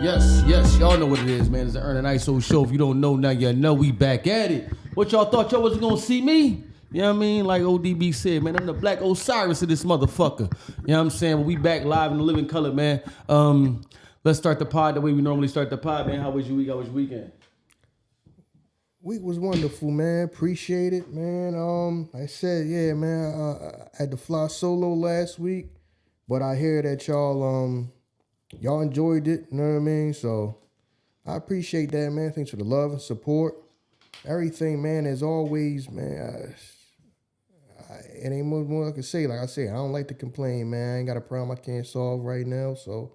Yes, y'all know what it is, man. It's the Ern and Iso show. If you don't know, now you know we back at it. What y'all thought y'all wasn't gonna see me? You know what I mean? Like ODB said, man, I'm the Black Osiris of this motherfucker. You know what I'm saying? Well, we back live in the living color, man. Let's start the pod the way we normally start the pod, man. How was your week? How was your weekend? Week was wonderful, man. Appreciate it, man. I said, yeah, man. I had to fly solo last week, but I hear that y'all enjoyed it. You know what I mean? So I appreciate that, man. Thanks for the love and support. Everything, man. As always, man. It ain't much more I can say. Like I said, I don't like to complain, man. I ain't got a problem I can't solve right now, so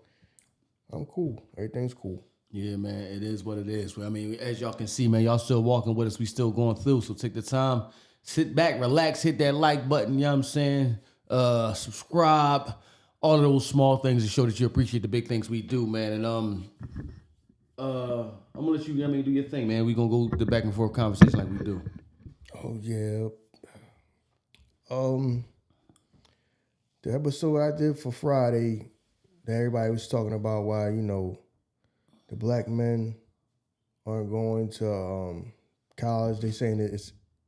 I'm cool. Everything's cool. Yeah, man, it is what it is. I mean, as y'all can see, man, y'all still walking with us. We still going through. So take the time, sit back, relax, hit that like button, you know what I'm saying? Subscribe, all of those small things to show that you appreciate the big things we do, man. And I'm gonna let you, do your thing, man. We gonna go the back and forth conversation like we do. Oh yeah. The episode I did for Friday, that everybody was talking about why, the black men aren't going to college. They saying that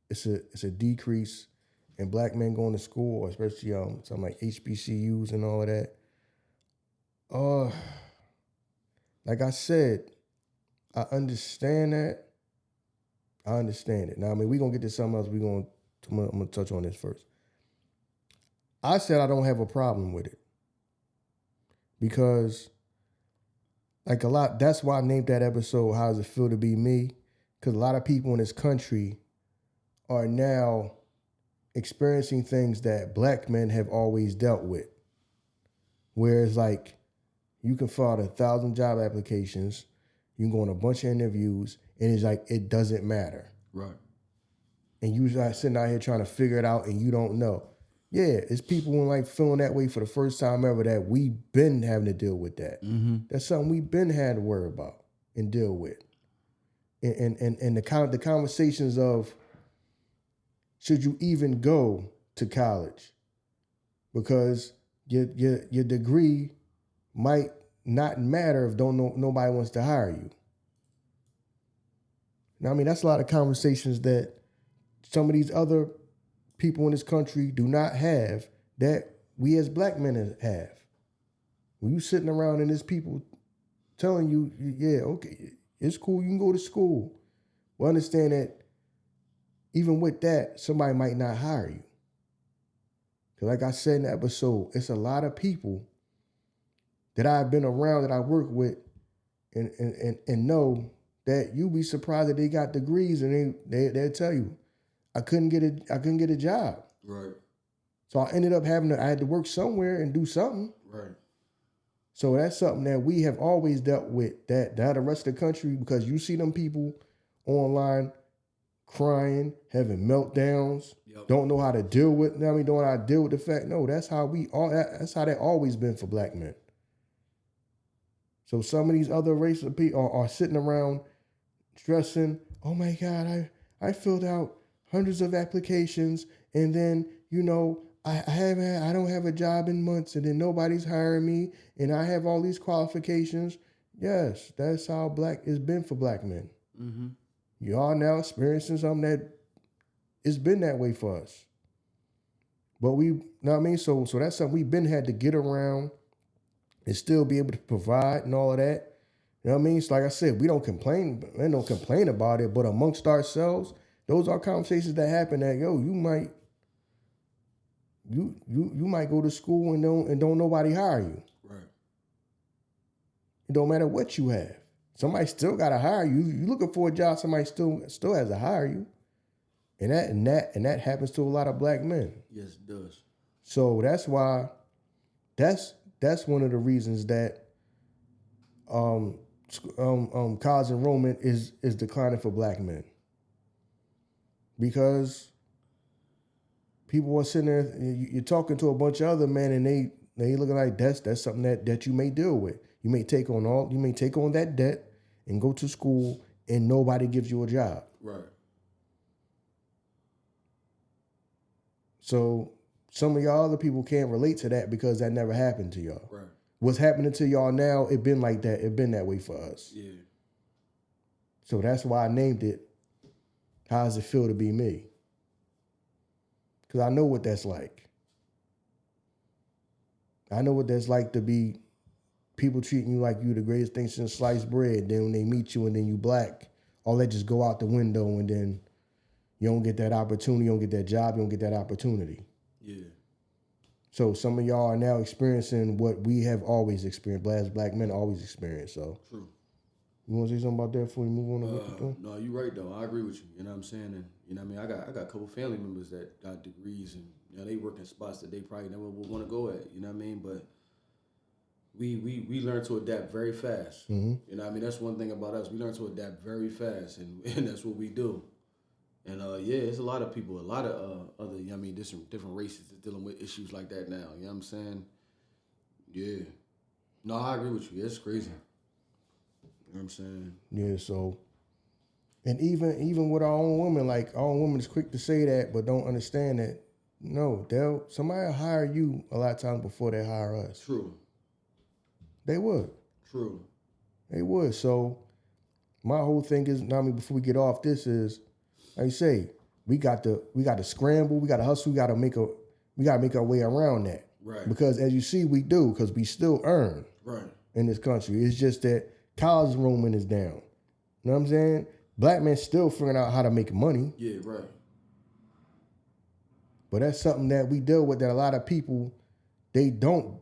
it's a decrease in black men going to school, especially something like HBCUs and all of that. Like I said, I understand that. I understand it. Now, I mean, we're gonna get to something else. I'm gonna touch on this first. I said I don't have a problem with it because, that's why I named that episode "How Does It Feel to Be Me?" Because a lot of people in this country are now experiencing things that black men have always dealt with. Whereas, you can fill out 1,000 job applications, you can go on a bunch of interviews, and it's like it doesn't matter. Right. And you sitting out here trying to figure it out, and you don't know. Yeah, it's people feeling that way for the first time ever that we've been having to deal with that. Mm-hmm. That's something we've been had to worry about and deal with. And the conversations of should you even go to college? Because your degree might not matter if nobody wants to hire you. Now, I mean, that's a lot of conversations that some of these other people in this country do not have that we as black men have. When you sitting around and there's people telling you, yeah, okay, it's cool, you can go to school. Well, understand that even with that, somebody might not hire you. Because like I said in the episode, it's a lot of people that I've been around, that I work with, and know that you'll be surprised that they got degrees and they'll tell you, I couldn't get a job. Right. So I ended up I had to work somewhere and do something. Right. So that's something that we have always dealt with, that the rest of the country, because you see them people online crying, having meltdowns, don't know how to deal with, don't know how to deal with the fact. No, that's how that always been for black men. So some of these other races of people are sitting around stressing, oh my God, I filled out hundreds of applications, and then, I don't have a job in months, and then nobody's hiring me, and I have all these qualifications. Yes, that's how it's been for black men. Mm-hmm. You are now experiencing something that it's been that way for us. But so that's something we've been had to get around and still be able to provide and all of that. You know what I mean? So like I said, we don't complain about it, but amongst ourselves, those are conversations that happen that, you might go to school and don't nobody hire you. Right. It don't matter what you have. Somebody still gotta hire you. You looking for a job, somebody still has to hire you. And that happens to a lot of black men. Yes, it does. So that's why that's one of the reasons that college enrollment is declining for black men. Because people are sitting there, you're talking to a bunch of other men, and they looking like that's something that you may deal with. You may take on that debt and go to school, and nobody gives you a job. Right. So some of y'all other people can't relate to that because that never happened to y'all. Right. what's happening to y'all now, it been like that. It been that way for us. Yeah. So that's why I named it, How Does It Feel to Be Me? Because I know what that's like. I know what that's like to be people treating you like you the greatest thing since sliced bread. Then when they meet you and then you black, all that just go out the window and then you don't get that opportunity, you don't get that job, you don't get that opportunity. Yeah. So some of y'all are now experiencing what we have always experienced, black men always experienced. So True. you want to say something about that before we move on to what you're doing? No, you're right though. I agree with you. You know what I'm saying? And you know what I mean? I got a couple family members that got degrees and you know they work in spots that they probably never would want to go at. You know what I mean? But we learn to adapt very fast. Mm-hmm. You know what I mean? That's one thing about us. We learn to adapt very fast, and that's what we do. And yeah, it's a lot of people, a lot of other, you know what I mean, different races that's dealing with issues like that now. You know what I'm saying? Yeah. No, I agree with you. It's crazy. You know what I'm saying? Yeah, so, and even with our own women, like our own women is quick to say that, but don't understand that, no, somebody will hire you a lot of times before they hire us. True. They would. True. They would. So my whole thing is, I mean, before we get off this is, like you say, we got to scramble, we got to hustle, we got to make our way around that. Right. Because as you see, we do, because we still earn. Right. In this country. It's just that college enrollment is down. You know what I'm saying? Black men still figuring out how to make money. Yeah, right. But that's something that we deal with that a lot of people, they don't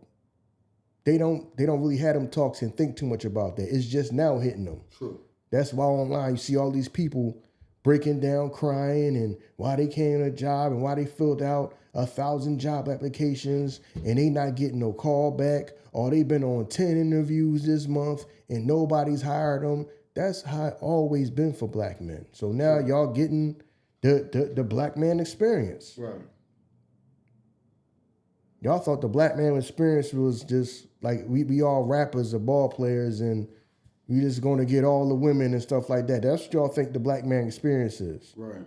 really have them talks and think too much about that. It's just now hitting them. True. That's why online you see all these people breaking down, crying, and why they can't get a job and why they filled out 1,000 job applications and they not getting no call back, or they been on 10 interviews this month and nobody's hired them. That's how it always been for black men. So now y'all getting the black man experience. Right. Y'all thought the black man experience was just like we all rappers or ball players and we just gonna get all the women and stuff like that. That's what y'all think the black man experience is. Right.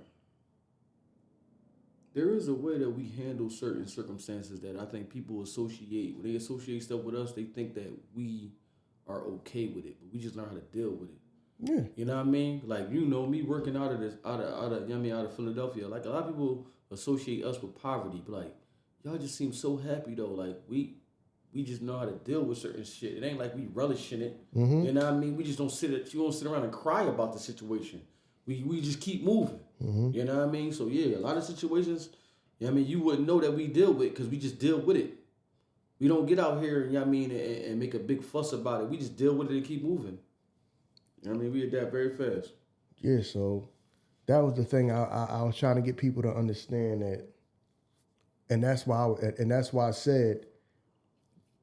There is a way that we handle certain circumstances that I think people associate. When they associate stuff with us, they think that we are okay with it, but we just learn how to deal with it. Yeah. You know what I mean? Like, you know, me working out of you know what I mean, out of Philadelphia. Like, a lot of people associate us with poverty, but like, y'all just seem so happy though. Like, we just know how to deal with certain shit. It ain't like we relish in it. Mm-hmm. You know what I mean? We just don't you don't sit around and cry about the situation. We just keep moving. Mm-hmm. You know what I mean? So yeah, a lot of situations, you know what I mean, you wouldn't know that we deal with because we just deal with it. We don't get out here, you know what I mean, and make a big fuss about it. We just deal with it and keep moving. You know what I mean? We adapt very fast. Yeah, so that was the thing I was trying to get people to understand that, and that's why I said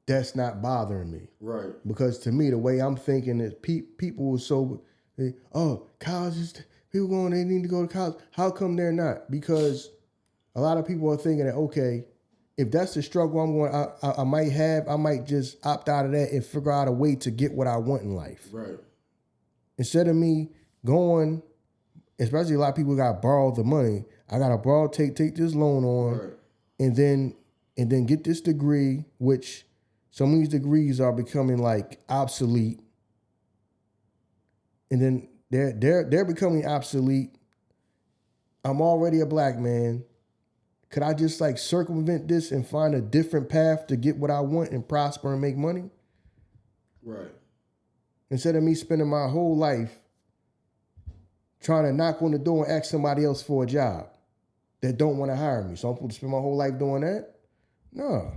that's not bothering me. Right. Because to me, the way I'm thinking is people are so, college is, people going, they need to go to college. How come they're not? Because a lot of people are thinking that, okay, if that's the struggle I might just opt out of that and figure out a way to get what I want in life. Right. Instead of me going, especially a lot of people got to borrow the money. I got to borrow, take this loan on, Right. and then get this degree, which some of these degrees are becoming like obsolete. And then they're becoming obsolete. I'm already a black man. Could I just like circumvent this and find a different path to get what I want and prosper and make money? Right. Instead of me spending my whole life trying to knock on the door and ask somebody else for a job that don't want to hire me. So I'm supposed to spend my whole life doing that? No.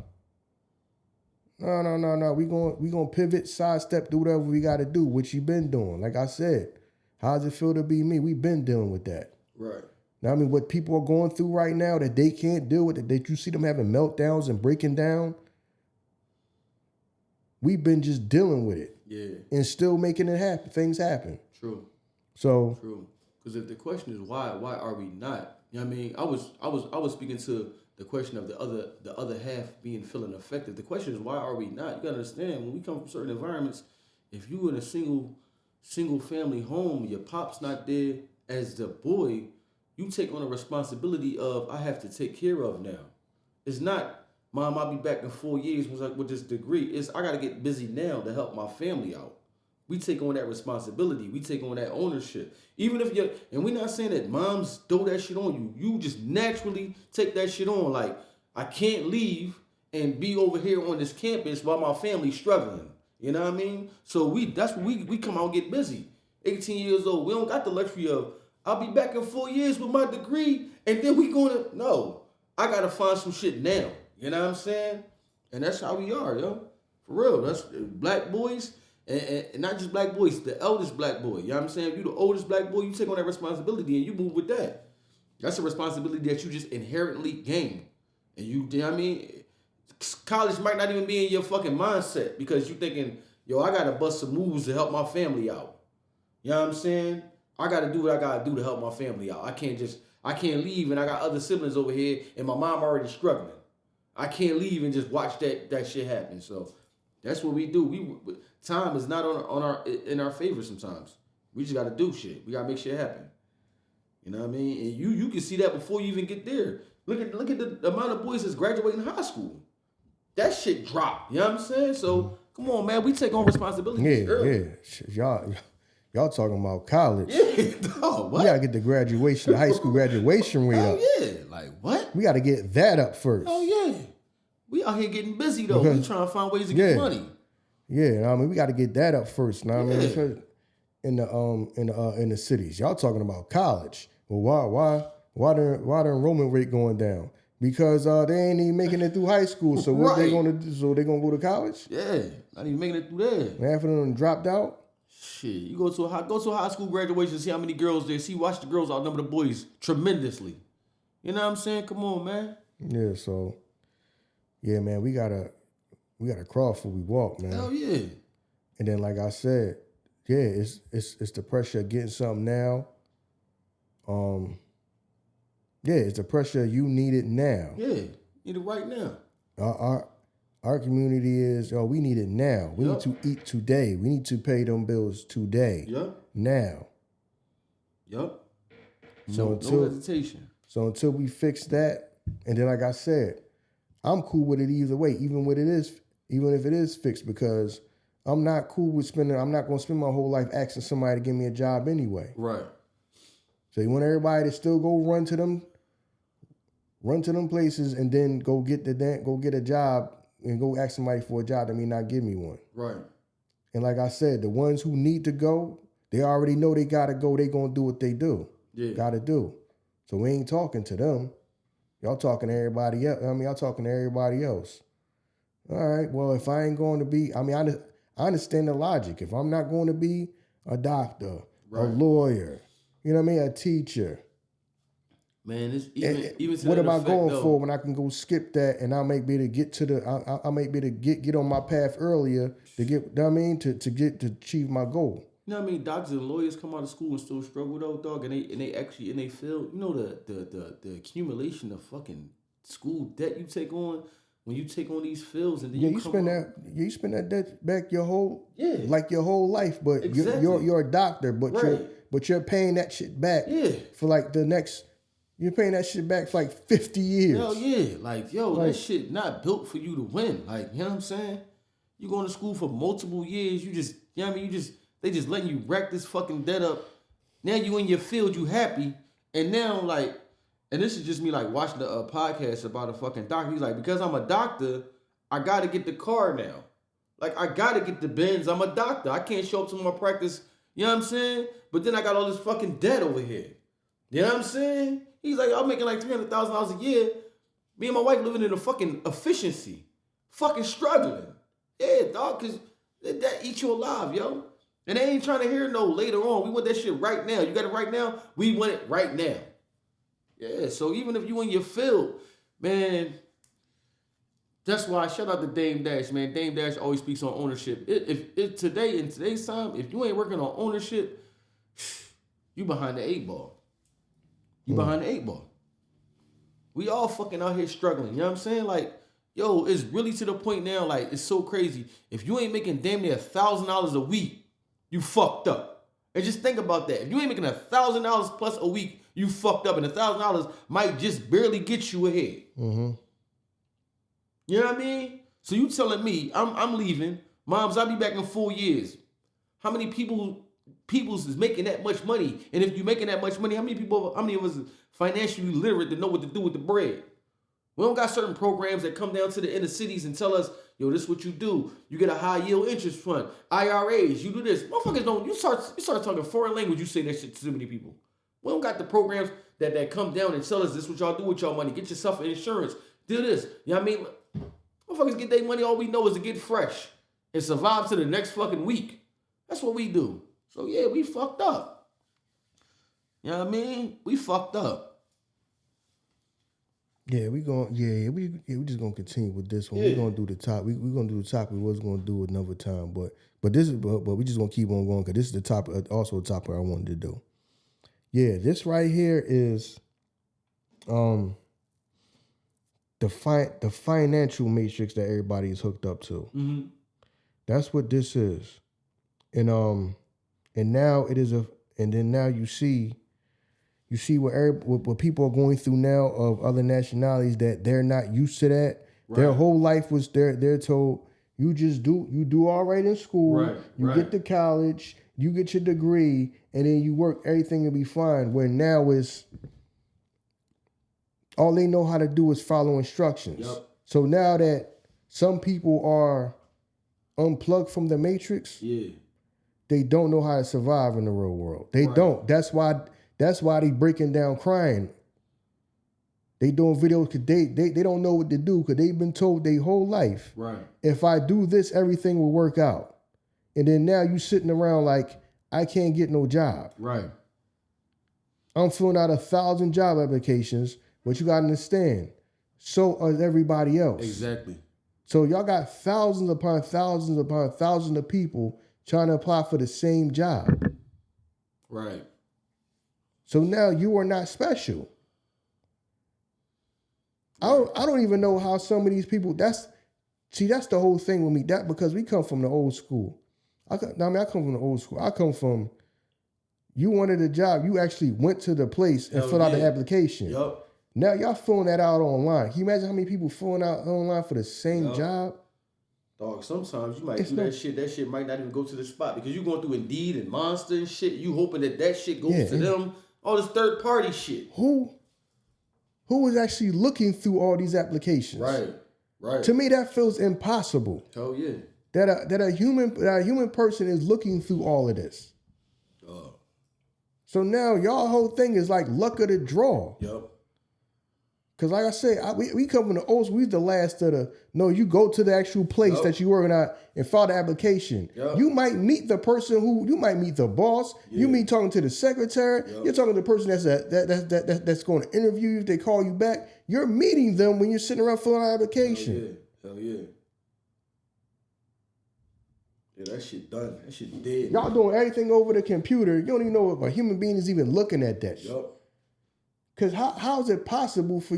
We gonna pivot, sidestep, do whatever we got to do, which you been doing. Like I said, how does it feel to be me? We've been dealing with that. Right. Now, I mean, what people are going through right now that they can't deal with, that you see them having meltdowns and breaking down, we've been just dealing with it. Yeah. And still making it happen. Things happen. True. So True. Because if the question is why are we not? You know what I mean? I was speaking to the question of the other half feeling effective. The question is why are we not? You gotta understand, when we come from certain environments, if you in a single family home, your pop's not there as the boy, you take on a responsibility of I have to take care of now. It's not Mom, I'll be back in 4 years with this degree. I got to get busy now to help my family out. We take on that responsibility. We take on that ownership. Even if and we're not saying that moms throw that shit on you. You just naturally take that shit on. Like, I can't leave and be over here on this campus while my family's struggling. You know what I mean? So we come out and get busy. 18 years old. We don't got the luxury of, I'll be back in 4 years with my degree, and then no. I got to find some shit now. You know what I'm saying? And that's how we are, yo. For real. That's black boys. And not just black boys, the eldest black boy. You know what I'm saying? If you the oldest black boy, you take on that responsibility and you move with that. That's a responsibility that you just inherently gain. And you know what I mean? College might not even be in your fucking mindset because you thinking, yo, I gotta bust some moves to help my family out. You know what I'm saying? I gotta do what I gotta do to help my family out. I can't leave and I got other siblings over here and my mom already struggling. I can't leave and just watch that shit happen. So that's what we do. Time is not in our favor sometimes. We just gotta do shit. We gotta make shit happen. You know what I mean? And you can see that before you even get there. Look at the amount of boys that's graduating high school. That shit dropped. You know what I'm saying? So come on, man. We take on responsibility. Yeah. Y'all talking about college. Yeah, dog, what? We gotta get the high school graduation rate up. Yeah, like what? We gotta get that up first. Oh yeah. We out here getting busy though. We trying to find ways to get money. Yeah, I mean we gotta get that up first. Now I mean in the cities. Y'all talking about college. Well, why the enrollment rate going down? Because they ain't even making it through high school. So what they gonna do? So they gonna go to college? Yeah, not even making it through there. And half of them dropped out. Shit, you go to a high school graduation, see how many girls there. Watch the girls outnumber the boys tremendously. You know what I'm saying? Come on, man. Yeah, so yeah, man, we gotta crawl before we walk, man. Hell yeah. And then, like I said, yeah, it's the pressure of getting something now. Yeah, it's the pressure you need it now. Yeah, need it right now. Our community is, we need it now. We need to eat today. We need to pay them bills today. Yep. Now. Yep. No hesitation. So until we fix that, and then like I said, I'm cool with it either way, even if it is fixed, because I'm not cool with I'm not gonna spend my whole life asking somebody to give me a job anyway. Right. So you want everybody to still go run to them places and then go get a job and go ask somebody for a job that may not give me one. Right. And like I said, the ones who need to go, they already know they gotta go. They gonna do what they do. Yeah. Gotta do. So we ain't talking to them. Y'all talking to everybody else. Y'all talking to everybody else. All right. Well, if I ain't going to be, I understand the logic. If I'm not going to be a doctor, a lawyer, you know what I mean, a teacher. Man, it's even to what am I effect, going though, for when I can go skip that and I might be able to get to I might be able to get on my path earlier to get, you know what I mean, to achieve my goal. You know what I mean? Doctors and lawyers come out of school and still struggle though, dog, and they feel, you know, the accumulation of fucking school debt you take on when you take on these fields, and then you spend that debt back your whole life, but exactly. you're a doctor, but you're paying that shit back for like the next. You're paying that shit back for like 50 years. Hell yeah. Like, that shit not built for you to win. Like, you know what I'm saying? You going to school for multiple years, you just, you know what I mean? They just letting you rack this fucking debt up. Now you in your field, you happy. And now, like, and this is just me, like, watching a podcast about a fucking doctor. He's like, because I'm a doctor, I got to get the car now. Like, I got to get the Benz. I'm a doctor. I can't show up to my practice. You know what I'm saying? But then I got all this fucking debt over here. You know what I'm saying? He's like, I'm making like $300,000 a year. Me and my wife living in a fucking efficiency. Fucking struggling. Yeah, dog, because that eats you alive, yo. And they ain't trying to hear no later on. We want that shit right now. You got it right now? We want it right now. Yeah, so even if you in your field, man, that's why I shout out to Dame Dash, man. Dame Dash always speaks on ownership. In today's time, if you ain't working on ownership, you behind the 8 ball. You behind the 8 ball. We all fucking out here struggling. You know what I'm saying? Like, yo, it's really to the point now, like, it's so crazy. If you ain't making damn near $1,000 a week, you fucked up. And just think about that. If you ain't making $1,000 plus a week, you fucked up. And $1,000 might just barely get you ahead. Mm-hmm. You know what I mean? So you telling me I'm leaving, moms, I'll be back in 4 years. How many people's is making that much money? And if you're making that much money, how many of us is financially literate to know what to do with the bread? We don't got certain programs that come down to the inner cities and tell us, yo, this is what you do. You get a high yield interest fund, IRAs, you do this. Motherfuckers don't, you start talking foreign language, you say that shit to too many people. We don't got the programs that come down and tell us this is what y'all do with y'all money. Get yourself an insurance. Do this. You know what I mean? Motherfuckers get their money, all we know is to get fresh and survive to the next fucking week. That's what we do. So yeah, we fucked up. You know what I mean? We fucked up. Yeah, we just gonna continue with this one. Yeah. We're gonna do the top. We're gonna do the topic we was gonna do another time, but we just gonna keep on going because this is the topic, also a topic I wanted to do. Yeah, this right here is the financial matrix that everybody is hooked up to. Mm-hmm. That's what this is. And now it is now you see what people are going through now of other nationalities that they're not used to that. Right. Their whole life was they're told you do all right in school, right, you get to college, you get your degree, and then you work, everything will be fine. Where now is all they know how to do is follow instructions. Yep. So now that some people are unplugged from the matrix, they don't know how to survive in the real world. They don't. That's why they breaking down crying. They doing videos because they don't know what to do because they've been told their whole life, right, if I do this, everything will work out. And then now you sitting around like, I can't get no job. Right. I'm filling out 1,000 job applications, but you got to understand, so is everybody else. Exactly. So y'all got thousands upon thousands upon thousands of people trying to apply for the same job. Right. So now you are not special. Right. I don't even know how some of these people, that's the whole thing with me. That because we come from the old school. I come from the old school. I come from, you wanted a job, you actually went to the place and filled out the application. Yep. Now y'all filling that out online. Can you imagine how many people filling out online for the same job? Dog, sometimes you might do that shit. That shit might not even go to the spot because you're going through Indeed and Monster and shit. You hoping that shit goes to them. All this third party shit. Who is actually looking through all these applications? Right. To me, that feels impossible. Oh yeah. That a human person is looking through all of this. So now y'all whole thing is like luck of the draw. Yep. Because like I say, we come from the old school. We the last of the, no, you go to the actual place that you working at and file the application. Yep. You might meet the person you might meet the boss. Yeah. You meet talking to the secretary. Yep. You're talking to the person that's going to interview you if they call you back. You're meeting them when you're sitting around filling out an application. Hell yeah. Yeah, that shit done. That shit dead. Y'all doing everything over the computer. You don't even know if a human being is even looking at that shit. Yep. Because how is it possible for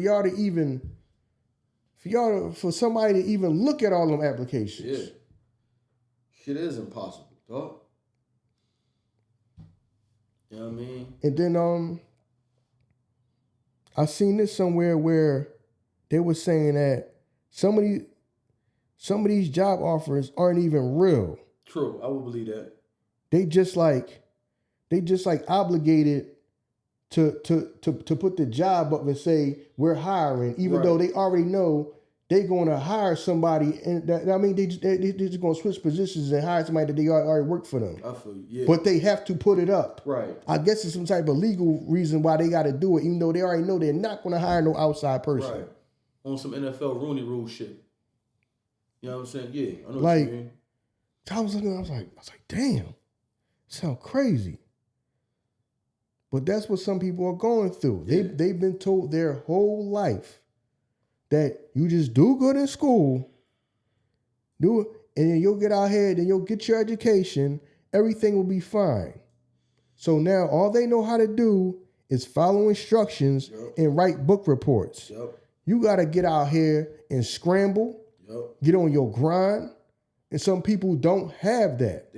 somebody to even look at all them applications? Yeah. Shit is impossible, dog. You know what I mean? And then I seen this somewhere where they were saying that some of these job offers aren't even real. True, I would believe that. They just like obligated to put the job up and say we're hiring, even though they already know they're going to hire somebody, and they're just going to switch positions and hire somebody that they already work for them. I feel you. Yeah. But they have to put it up. Right. I guess it's some type of legal reason why they got to do it, even though they already know they're not going to hire no outside person. Right. On some NFL Rooney Rule shit. You know what I'm saying? Yeah. I know what you mean. I was like, damn, sound crazy. But that's what some people are going through. Yeah. They've been told their whole life that you just do good in school, do it, and then you'll get out here, then you'll get your education, everything will be fine. So now all they know how to do is follow instructions and write book reports. Yep. You got to get out here and scramble, get on your grind. And some people don't have that.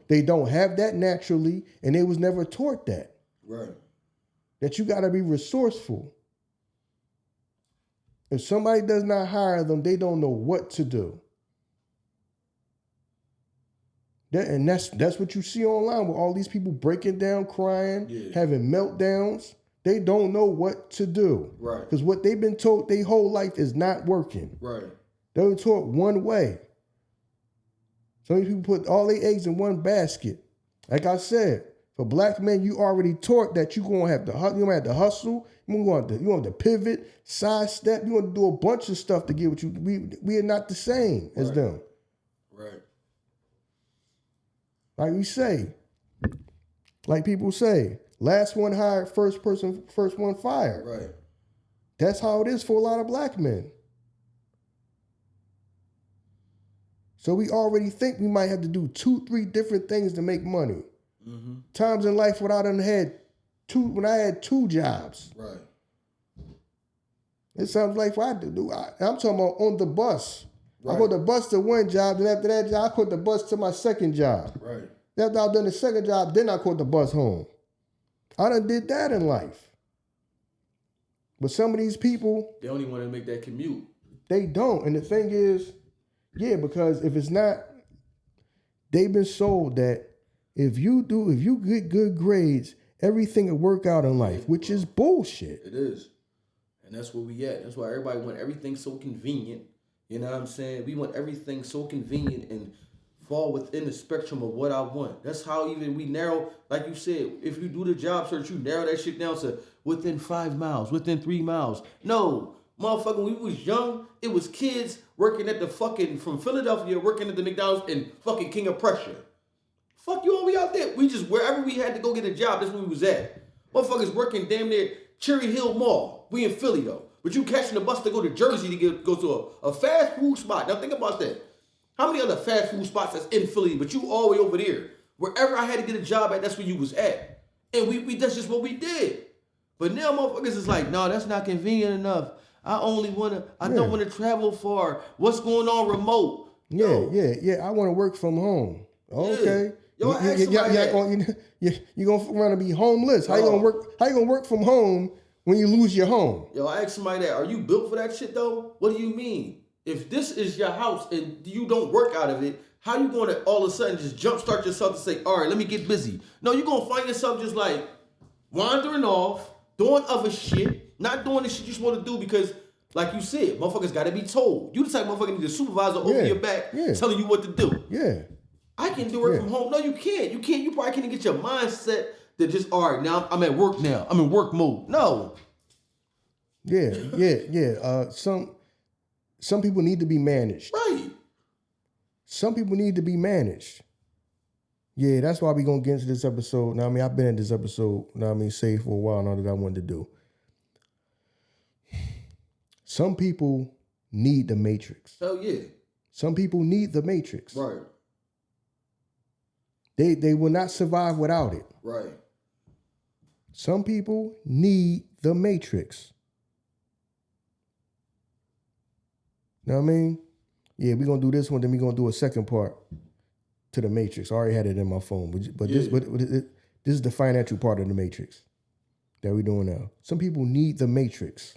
They don't have that naturally, and they was never taught that. Right. That you got to be resourceful. If somebody does not hire them, they don't know what to do. And that's what you see online with all these people breaking down, crying, having meltdowns. They don't know what to do. Right. Because what they've been told their whole life is not working. Right. They've been taught one way. So many people put all their eggs in one basket. Like I said, for black men, you already taught that you're gonna have to hustle. You're gonna have to pivot, sidestep. You're gonna do a bunch of stuff to get what you. We are not the same as them. Right. Like we say, like people say, last one hired, first one fired. Right. That's how it is for a lot of black men. So we already think we might have to do 2-3 different things to make money. Mm-hmm. Times in life when I had 2 jobs. Right. It sounds like what I do. I'm talking about on the bus. Right. I put the bus to one job, and after that job, I put the bus to my second job. Right. After I've done the second job, then I caught the bus home. I done did that in life. But some of these people, they don't even want to make that commute. They don't. And the thing is, because if it's not, they've been sold that if you get good grades, everything will work out in life, which is bullshit. It is. And that's where we at. That's why everybody want everything so convenient. You know what I'm saying? We want everything so convenient and fall within the spectrum of what I want. That's how even we narrow, like you said, if you do the job search, you narrow that shit down to within 5 miles, within 3 miles. No, motherfucker, when we was young, it was kids working at the fucking, from Philadelphia, working at the McDonald's and fucking King of Prussia. Fuck you all, we out there. We just, wherever we had to go get a job, that's where we was at. Motherfuckers working damn near Cherry Hill Mall. We in Philly though. But you catching the bus to go to Jersey to go to a fast food spot. Now think about that. How many other fast food spots that's in Philly, but you all the way over there? Wherever I had to get a job at, that's where you was at. And we that's just what we did. But now motherfuckers is like, no, that's not convenient enough. I don't want to travel far. What's going on remote? Yeah. I want to work from home. Okay. Yeah. Yo, you're gonna run and be homeless. How you gonna work? How you gonna work from home when you lose your home? Yo, I asked somebody that, are you built for that shit though? What do you mean? If this is your house and you don't work out of it, how you going to all of a sudden just jumpstart yourself to say, all right, let me get busy? No, you're going to find yourself just like wandering off, doing other shit, not doing the shit you're supposed to do because, like you said, motherfuckers got to be told. You the type of motherfucker need a supervisor over your back telling you what to do. Yeah. I can do it from home. No, you can't. You can't. You probably can't get your mindset to just, all right, now I'm at work now. I'm in work mode. No. Yeah. Some people need to be managed. Right. Some people need to be managed. Yeah, that's why we're going to get into this episode. Now, I mean, I've been in this episode, say for a while now that I wanted to do. Some people need the matrix. Hell yeah. Some people need the matrix. Right. They will not survive without it. Right. Some people need the matrix. Know what I mean? Yeah, we're going to do this one, then we're going to do a second part to the matrix. I already had it in my phone. But this is the financial part of the matrix that we're doing now. Some people need the matrix.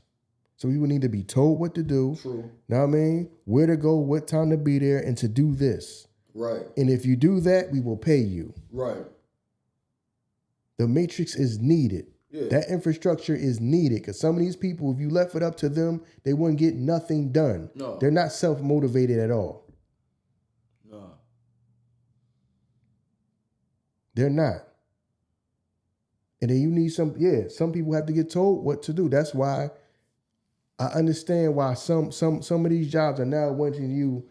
Some people need to be told what to do. True. Know what I mean? Where to go, what time to be there, and to do this. Right. And if you do that, we will pay you. Right. The matrix is needed. Yeah. That infrastructure is needed because some of these people, if you left it up to them, they wouldn't get nothing done. No. They're not self-motivated at all. No. They're not. And then you need some people have to get told what to do. That's why I understand why some of these jobs are now wanting you,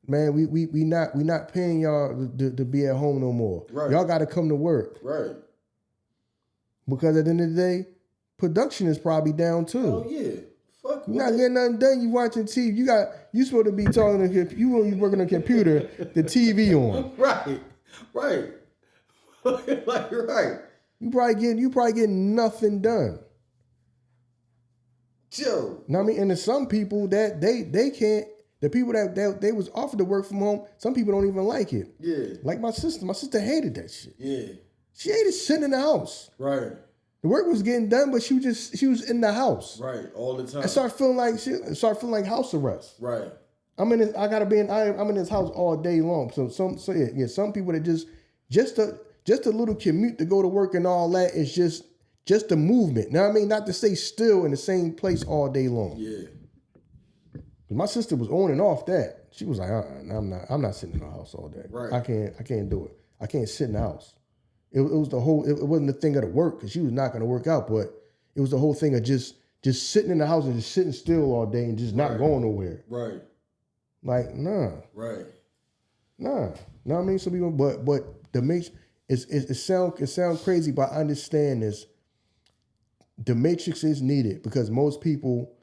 man, we not paying y'all to be at home no more. Right. Y'all got to come to work. Right. Because at the end of the day, production is probably down too. Oh yeah. Fuck. You're not getting nothing done. You watching TV. You supposed to be talking to you when you working on a computer, the TV on. Right. Like right. You probably getting nothing done. Joe. Now I mean, and there's some people that they can't. The people that they was offered to work from home, some people don't even like it. Yeah. Like my sister. My sister hated that shit. Yeah. She hated sitting in the house. Right. The work was getting done, but she was in the house. Right, all the time. I started feeling like house arrest. Right. I'm in this house all day long. So some people that just a little commute to go to work and all that is just a movement. You know what I mean? Not to stay still in the same place all day long. Yeah. My sister was on and off that. She was like, I'm not sitting in the house all day. Right. I can't do it. I can't sit in the house. It was the whole. It wasn't the thing of the work because she was not going to work out, but it was the whole thing of just sitting in the house and just sitting still all day and just not going nowhere. Right. Like nah. Right. Nah. Know what I mean? Some people, but the matrix it sound crazy, but I understand this. The matrix is needed because most people,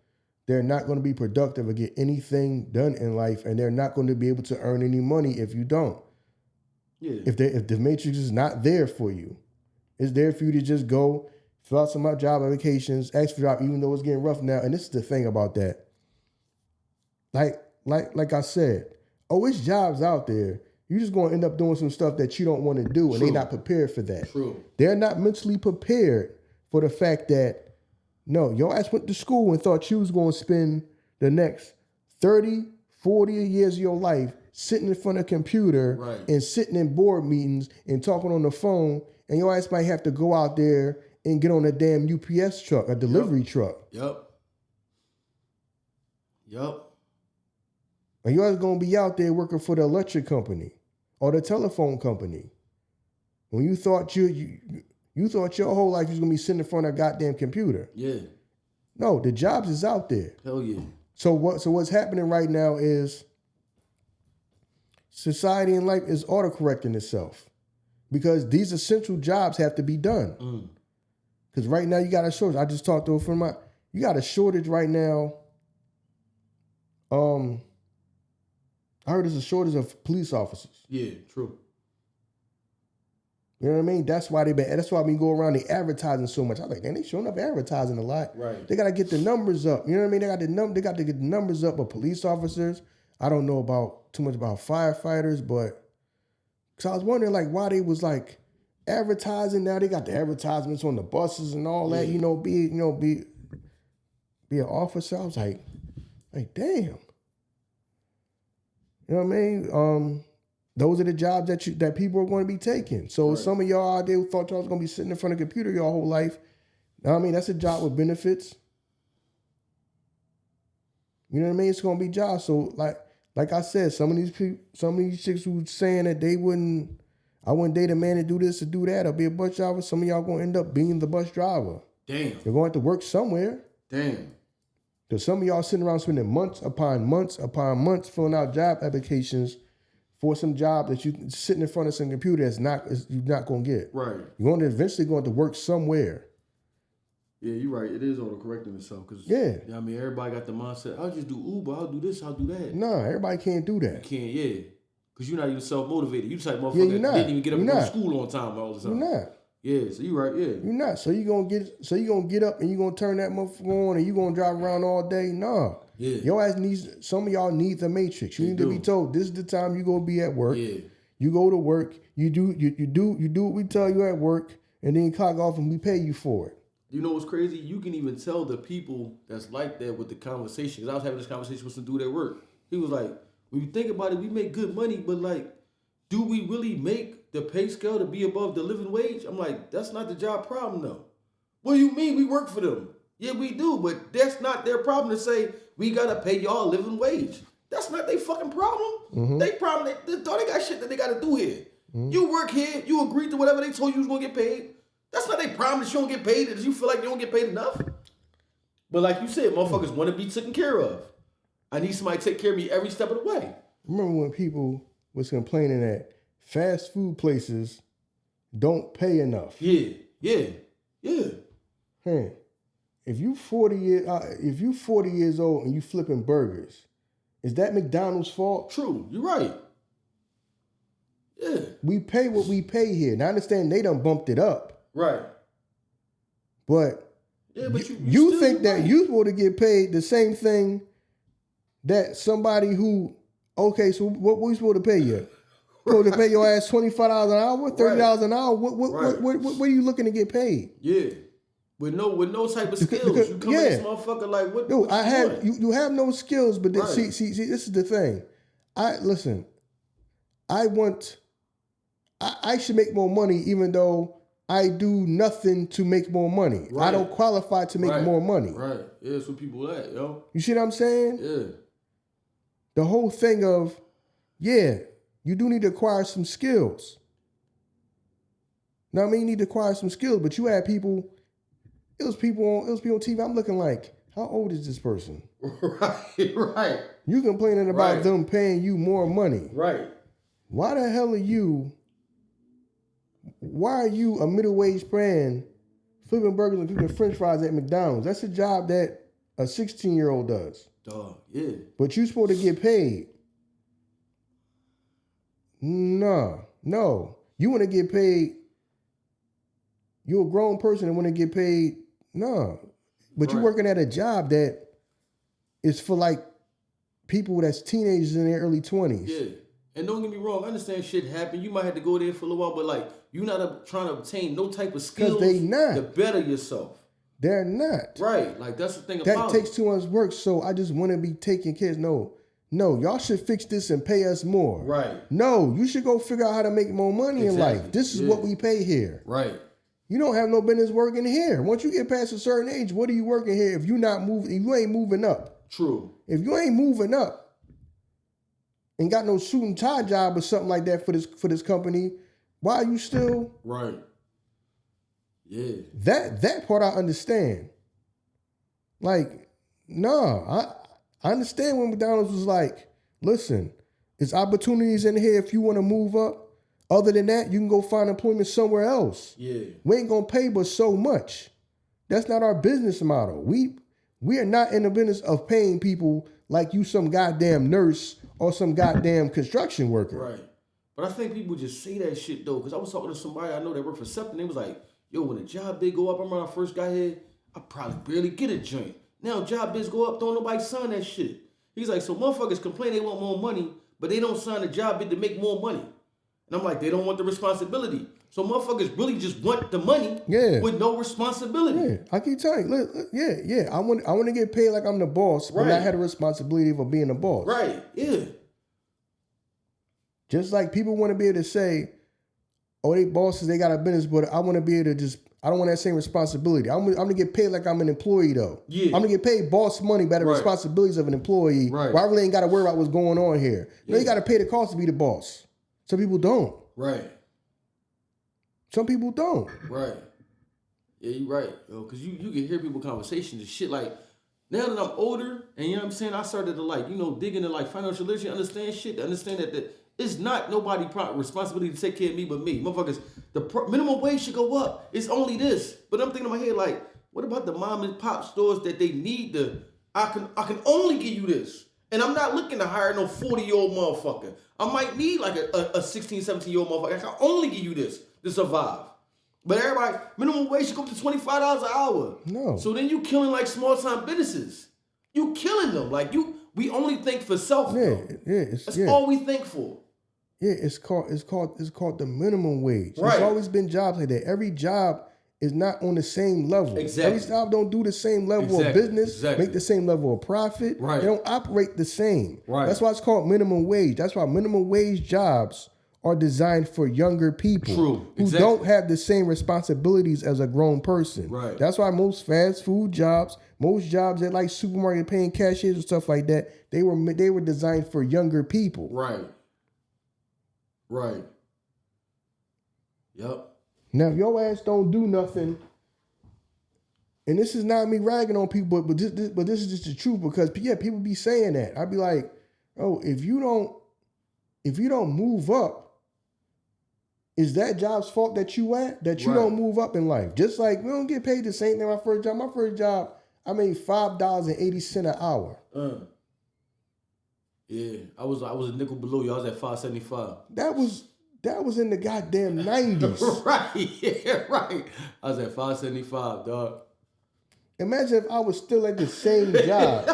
they're not going to be productive or get anything done in life, and they're not going to be able to earn any money if you don't. Yeah. If the matrix is not there for you, it's there for you to just go fill out some job applications, ask for job, even though it's getting rough now. And this is the thing about that. Like I said, it's jobs out there. You're just going to end up doing some stuff that you don't want to do, and they're not prepared for that. True. They're not mentally prepared for the fact that, no, your ass went to school and thought you was going to spend the next 30, 40 years of your life sitting in front of a computer and sitting in board meetings and talking on the phone, and your ass might have to go out there and get on a damn UPS truck, a delivery truck. Yep. And your ass going to be out there working for the electric company or the telephone company. When you thought you thought your whole life you was going to be sitting in front of a goddamn computer. Yeah. No, the jobs is out there. Hell yeah. So what's happening right now is society and life is autocorrecting itself because these essential jobs have to be done. Because right now you got a shortage. I just talked to a friend of mine. You got a shortage right now. I heard there's a shortage of police officers. Yeah, true. You know what I mean? That's why we go around they advertising so much. I was like, damn, they showing up advertising a lot. Right. They gotta get the numbers up. You know what I mean? They got to get the numbers up of police officers. I don't know too much about firefighters, but because I was wondering like why they was like advertising. Now they got the advertisements on the buses and all that. Be an officer. I was like damn. You know what I mean? Those are the jobs that people are going to be taking. So some of y'all out there who thought y'all was going to be sitting in front of a computer your whole life, you know what I mean? That's a job with benefits. You know what I mean? It's going to be jobs. So like I said, some of these chicks who saying that I wouldn't date a man to do this or do that or be a bus driver. Some of y'all going to end up being the bus driver. Damn. You're going to have to work somewhere. Damn. Because some of y'all sitting around spending months upon months filling out job applications for some job that you sitting in front of some computer you're not going to get. Right. You're going to eventually going to work somewhere. Yeah, you're right. It is auto-correcting itself. Cause, I mean, everybody got the mindset, I'll just do Uber, I'll do this, I'll do that. No, everybody can't do that. You can't, yeah. Because you're not even self-motivated. You type motherfucker that didn't even get up and go to school on time all the time. You're not. Yeah, so you're right, yeah. You're not. So you're gonna get up and you're gonna turn that motherfucker on and you're gonna drive around all day? No. Yeah. Your ass some of y'all need the matrix. You need to be told this is the time you gonna be at work. Yeah. You go to work, you do what we tell you at work, and then you clock off and we pay you for it. You know what's crazy? You can even tell the people that's like that with the conversation. Because I was having this conversation with some dude at work. He was like, when you think about it, we make good money, but like, do we really make the pay scale to be above the living wage? I'm like, that's not the job problem though. What do you mean we work for them? Yeah, we do, but that's not their problem to say we gotta pay y'all a living wage. That's not their fucking problem. Mm-hmm. They problem, they got shit that they gotta do here. Mm-hmm. You work here, you agreed to whatever they told you was gonna get paid. That's not their problem that you don't get paid, that you feel like you don't get paid enough. But like you said, motherfuckers want to be taken care of. I need somebody to take care of me every step of the way. Remember when people was complaining that fast food places don't pay enough? Yeah. Hey, if you 40 years old and you flipping burgers, is that McDonald's fault? True, you're right. Yeah. We pay what we pay here. Now I understand they done bumped it up. Right. But you think that you supposed to get paid the same thing that somebody who, okay, so what we supposed to pay you? Supposed to pay your ass $25 an hour, $30 an hour? What are you looking to get paid? Yeah. With no type of skills. You come in this motherfucker like what? No, what you have no skills, but right. see, this is the thing. I should make more money even though I do nothing to make more money. Right. I don't qualify to make more money. Right. Yeah, that's what people at, yo. You see what I'm saying? Yeah. The whole thing of, you do need to acquire some skills. Now, I mean, you need to acquire some skills, but you had people, it was people on TV. I'm looking like, how old is this person? Right. You complaining about them paying you more money. Right. Why the hell are you a middle-aged man flipping burgers and cooking french fries at McDonald's? That's a job that a 16-year-old does. Dog, yeah. But you supposed to get paid. No. You want to get paid. You're a grown person and want to get paid. No. But you're working at a job that is for like people that's teenagers in their early 20s. Yeah. And don't get me wrong, I understand shit happen. You might have to go there for a little while, but like, you're not trying to obtain no type of skills to better yourself. They're not. Right. Like, that's the thing about that takes too much work, so I just want to be taking kids. No, y'all should fix this and pay us more. Right. No, you should go figure out how to make more money in life. This is what we pay here. Right. You don't have no business working here. Once you get past a certain age, what are you working here if you ain't moving up? True. If you ain't moving up and got no suit and tie job or something like that for this company, why are you still? Right. Yeah. That part I understand. Like, no, I understand when McDonald's was like, listen, there's opportunities in here if you want to move up. Other than that, you can go find employment somewhere else. Yeah. We ain't gonna pay but so much. That's not our business model. We are not in the business of paying people like you some goddamn nurse or some goddamn construction worker. Right. But I think people just say that shit though, because I was talking to somebody I know that worked for Septon. They was like, yo, when the job bid go up, I remember when I first got here, I probably barely get a joint. Now job bids go up, don't nobody sign that shit. He's like, so motherfuckers complain they want more money, but they don't sign a job bid to make more money. And I'm like, they don't want the responsibility. So motherfuckers really just want the money with no responsibility. Yeah, I keep telling you, look, I want to get paid like I'm the boss, but not have the responsibility of being the boss. Right, yeah. Just like people want to be able to say, oh, they bosses, they got a business, but I want to be able to I don't want that same responsibility. I'm going to get paid like I'm an employee, though. Yeah. I'm going to get paid boss money by the responsibilities of an employee. Right. Where I really ain't got to worry about what's going on here. No, you got to pay the cost to be the boss. Some people don't. Right. Some people don't. Right. Yeah, you're right. Because you can hear people conversations and shit like, now that I'm older, and you know what I'm saying, I started to dig into financial literacy, understand shit, to understand that it's not nobody's responsibility to take care of me but me. Motherfuckers, the minimum wage should go up. It's only this. But I'm thinking in my head, what about the mom and pop stores that they need I can only give you this. And I'm not looking to hire no 40-year-old motherfucker. I might need a 16, 17-year-old motherfucker. I can only give you this to survive. But everybody, minimum wage should go up to $25 an hour. No. So then you killing small-time businesses. You killing them. We only think for self. That's all we think for. Yeah, it's called the minimum wage. Right. There's always been jobs like that. Every job is not on the same level. Exactly. Every job don't do the same level of business, make the same level of profit. Right. They don't operate the same. Right. That's why it's called minimum wage. That's why minimum wage jobs are designed for younger people who don't have the same responsibilities as a grown person. Right. That's why most fast food jobs, most jobs at supermarket paying cashiers and stuff like that, they were designed for younger people. Right. Right. Yep. Now, if your ass don't do nothing, and this is not me ragging on people, but this is just the truth because people be saying that. I'd be like, oh, if you don't move up, is that job's fault that you don't move up in life? Just like we don't get paid the same thing. My first job, I made $5.80 an hour. Yeah, I was a nickel below you. I was at $5.75. That was in the goddamn 90s. Right, yeah, right. I was at $5.75, dog. Imagine if I was still at the same job.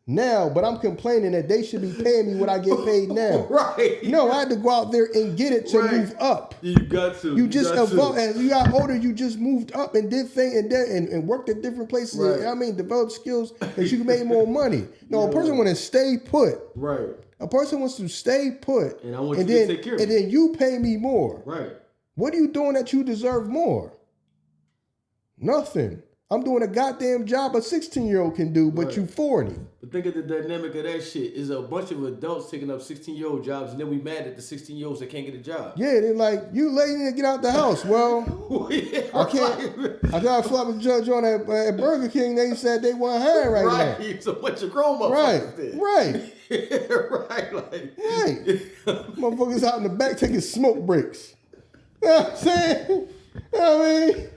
now, but I'm complaining that they should be paying me what I get paid now. Right. No, I had to go out there and get it to move up. You got to. You just evolved. As you got older, you just moved up and did things and worked at different places. Right. I mean, developed skills that you can make more money. No, a person want to stay put. Right. A person wants to stay put. And I want you to take care of it. And then you pay me more. Right. What are you doing that you deserve more? Nothing. I'm doing a goddamn job a 16-year-old can do, but you 40. But think of the dynamic of that shit. Is a bunch of adults taking up 16-year-old jobs, and then we mad at the 16-year-olds that can't get a job. Yeah, they're like, you lady to get out the house. Well, I can't. I got to flop a judge on at Burger King. They said they weren't hiring right now. Right, it's a bunch of grown motherfuckers. Right. Right. Motherfuckers out in the back taking smoke breaks. You know what I'm saying? You know what I mean?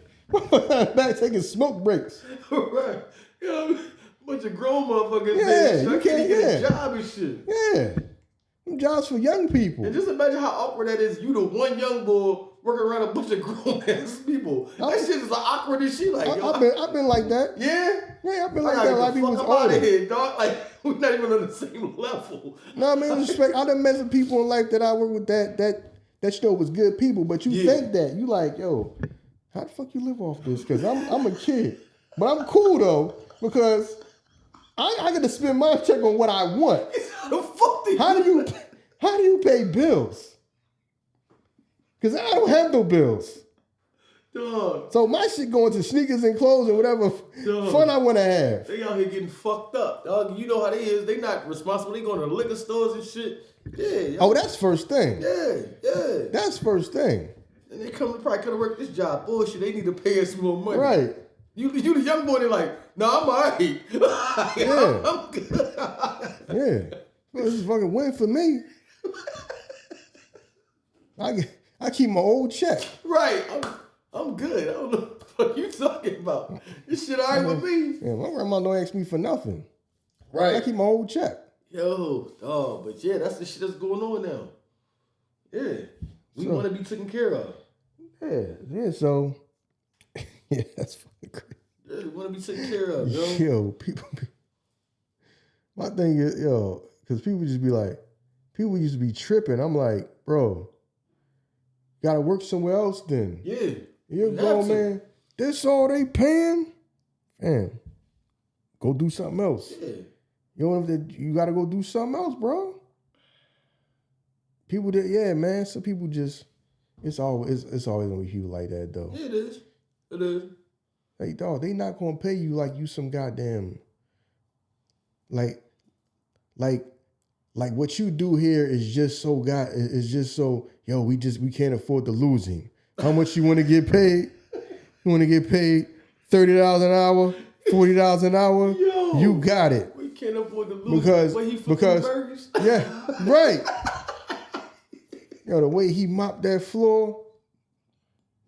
Back taking smoke breaks. Right. You know, bunch of grown motherfuckers there. You can't get a job and shit. Yeah. Them jobs for young people. And just imagine how awkward that is. You the one young boy working around a bunch of grown ass people. That shit is awkward as shit. Like, I've been like that. Yeah? Yeah, I've been like that. A lot of people was out of here, dog. Like, we're not even on the same level. No, I mean, respect. I done met some people in life that I work with that show was good people, but you think that. You like, yo, how the fuck you live off this? Because I'm a kid. But I'm cool, though, because I get to spend my check on what I want. How do you pay bills? Because I don't have no bills. Dog. So my shit going to sneakers and clothes and whatever fun I want to have. They out here getting fucked up, dog. You know how they is. They not responsible. They going to liquor stores and shit. Yeah. Oh, that's first thing. Yeah. That's first thing. And they probably come to work this job. Bullshit. They need to pay us some more money. Right. You the young boy, they're like, nah, I'm all right. Yeah. I'm good. Yeah. Well, this is fucking win for me. I keep my old check. Right. I'm good. I don't know what the fuck you talking about. This shit all right with me. Yeah, my grandma don't ask me for nothing. Right. I keep my old check. Yo, dog. But yeah, that's the shit that's going on now. Yeah. We want to be taken care of. Yeah, so yeah, that's fucking crazy. Yeah, we want to be taken care of, yo. Yo, my thing is, because people used to be tripping. I'm like, bro, gotta work somewhere else then. Yeah. You're grown, man. This all they paying? Man, go do something else. Yeah. You gotta go do something else, bro. People man. Some people just, it's always gonna be people like that though. Yeah, it is. Hey, dog, they not gonna pay you like you some goddamn, like what you do here is just so we can't afford to lose him. How much you want to get paid? You want to get paid $30 an hour, $40 an hour? Yo, you got it. We can't afford to lose because burgers. Yeah, right. The way he mopped that floor,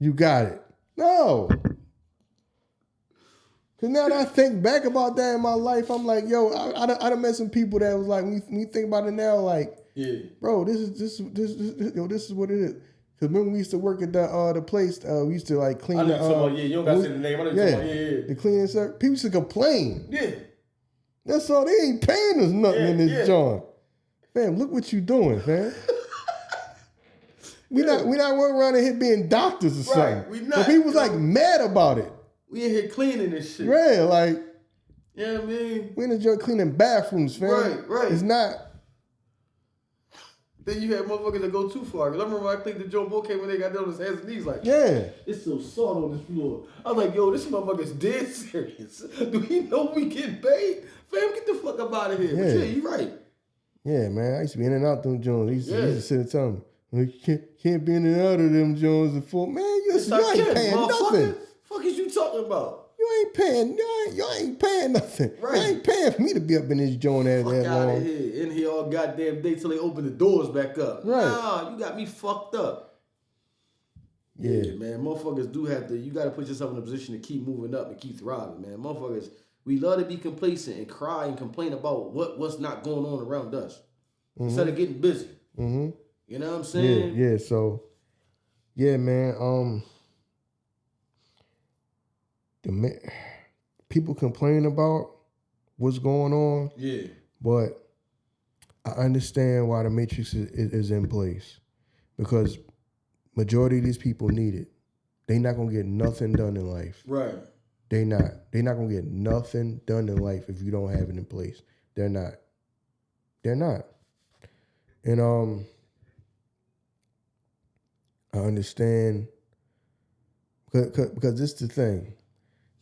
you got it. No. Because now that I think back about that in my life, I'm like, yo, I done met some people that was like, when you think about it now, like, bro, this is what it is. Because remember we used to work at the place, we used to like clean the... you don't got to say the name. I know you're talking about, the cleaning service. People used to complain. Yeah. That's all. They ain't paying us nothing in this joint. Fam, look what you doing, fam. We not running around in here being doctors or something. We not. But people was like mad about it. We in here cleaning this shit. Yeah, like. You know what I mean? We in the joint cleaning bathrooms, fam. Right. It's not. Then you had motherfuckers that go too far. Because I remember when I cleaned the Joe Boy came when they got down on his hands and knees like, it's so salt on this floor. I was like, yo, this motherfucker's dead serious. Do he know we getting paid? Fam, get the fuck up out of here. Yeah. But yeah, you right. Yeah, man. I used to be in and out them Jones. He used to sit and tell me, you can't be in and out of them Jones before. Man, you ain't paying nothing. Fuck is you talking about? You ain't paying nothing. Right. You ain't paying for me to be up in this joint that long. Fuck out of here. In here all goddamn day till they open the doors back up. Right. Nah, you got me fucked up. Yeah, man. Motherfuckers do have to, you got to put yourself in a position to keep moving up and keep thriving, man. Motherfuckers, we love to be complacent and cry and complain about what's not going on around us. Instead of getting busy. Mm-hmm. You know what I'm saying? Yeah, so, yeah, man, people complain about what's going on. Yeah. But I understand why the matrix is in place. Because majority of these people need it. They not gonna get nothing done in life. Right. They not gonna get nothing done in life if you don't have it in place. They're not. And I understand because this is the thing.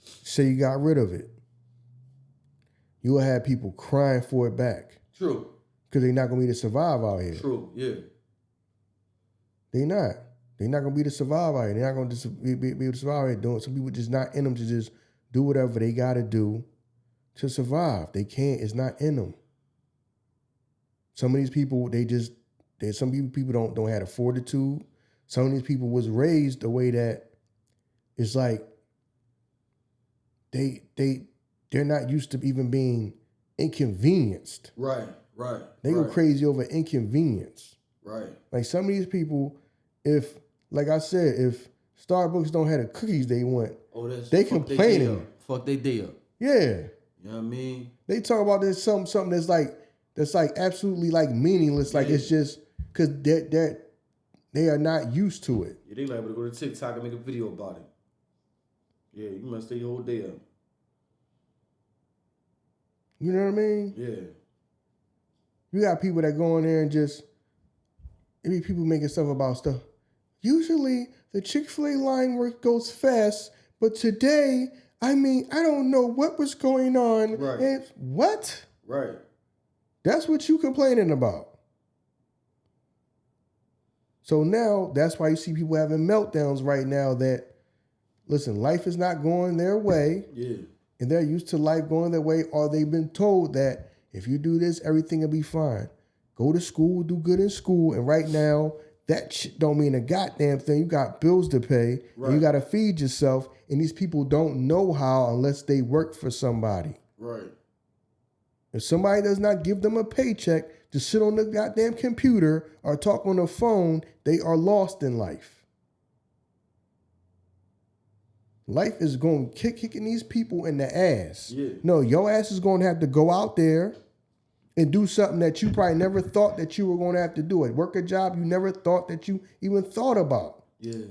Say you got rid of it, you will have people crying for it back. True. Because they're not gonna be able to survive out here. True. Yeah. They're not gonna be able to survive out here. They're not gonna be able to survive out here doing. Some people just not in them to just do whatever they gotta do to survive. They can't. It's not in them. Some of these people, some people don't have the fortitude. Some of these people was raised the way that it's like they're not used to even being inconvenienced. Right. They go crazy over inconvenience. Right. Like some of these people, like I said, if Starbucks don't have the cookies they want, they complaining. Fuck they day up. Yeah. You know what I mean? They talk about this something that's like absolutely like meaningless. Like it's just because they are not used to it. Yeah, they liable to go to TikTok and make a video about it. Yeah, you must stay your whole day up. You know what I mean? Yeah. You got people that go in there and just, it be people making stuff about stuff. Usually the Chick-fil-A line work goes fast, but today, I don't know what was going on. Right. And what? Right. That's what you complaining about. So now, that's why you see people having meltdowns right now that, listen, life is not going their way. Yeah. And they're used to life going their way, or they've been told that if you do this, everything will be fine. Go to school, do good in school, and right now, that shit don't mean a goddamn thing. You got bills to pay, and you got to feed yourself, and these people don't know how unless they work for somebody. Right. If somebody does not give them a paycheck to sit on the goddamn computer or talk on the phone, they are lost in life. Life is going kicking these people in the ass. Yeah. No, your ass is going to have to go out there and do something that you probably never thought that you were going to have to do. It work a job you never thought that you even thought about. Yeah.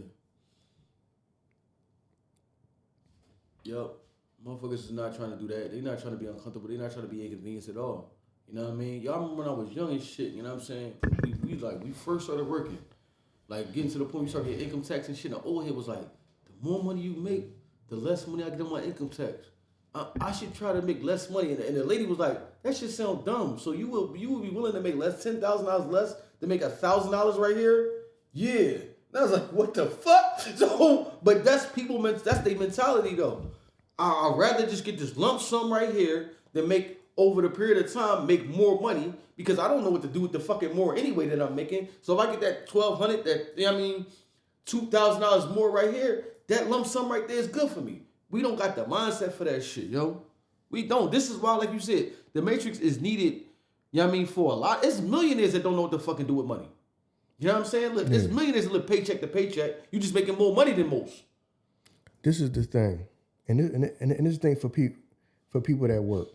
Yep. Motherfuckers is not trying to do that. They're not trying to be uncomfortable. They're not trying to be inconvenienced at all. You know what I mean? Y'all remember when I was young and shit, you know what I'm saying? We first started working. Like getting to the point we started getting income tax and shit. And the old head was like, the more money you make, the less money I get on my income tax. I should try to make less money. And the lady was like, that shit sound dumb. So you will be willing to make less, $10,000 less to make $1,000 right here? Yeah. And I was like, what the fuck? So, but that's their mentality though. I'd rather just get this lump sum right here than make over the period of time make more money because I don't know what to do with the fucking more anyway that I'm making. So if I get that $1,200, $2,000 more right here, that lump sum right there is good for me. We don't got the mindset for that shit, yo. We don't. This is why, like you said, the Matrix is needed, for a lot. It's millionaires that don't know what to fucking do with money. You know what I'm saying? Look, there's millionaires that live paycheck to paycheck. You just making more money than most. This is the thing. And this is the thing for people that work.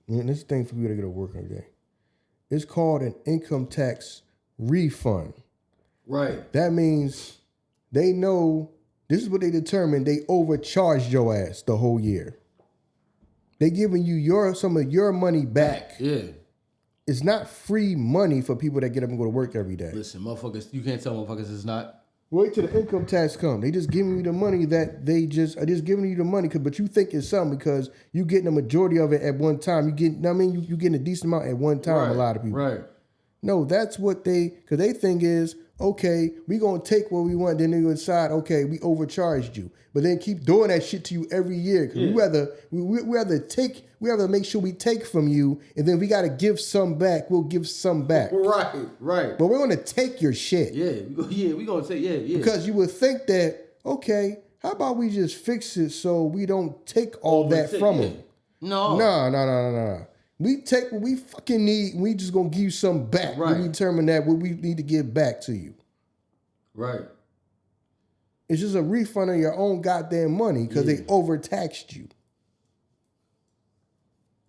And this is the thing for people that go to work every day. It's called an income tax refund. Right. That means they know this is what they determined. They overcharged your ass the whole year. They giving you some of your money back. Yeah. It's not free money for people that get up and go to work every day. Listen, motherfuckers, you can't tell motherfuckers it's not. Wait till the income tax come. They just giving you the money that they just are just giving you the money, but you think it's something because you getting the majority of it at one time. You getting a decent amount at one time. Right, a lot of people. Right. No, that's what because they think is, okay, we gonna take what we want, then they decide, okay, we overcharged you. But then keep doing that shit to you every year. Because we rather make sure we take from you, and then we gotta give some back, we'll give some back. Right. But we're gonna take your shit. We gonna take, Because you would think that, okay, how about we just fix it so we don't take all that from them? No. We take what we fucking need, and we just gonna give you some back. Right. We determine that what we need to give back to you. Right. It's just a refund of your own goddamn money because they overtaxed you.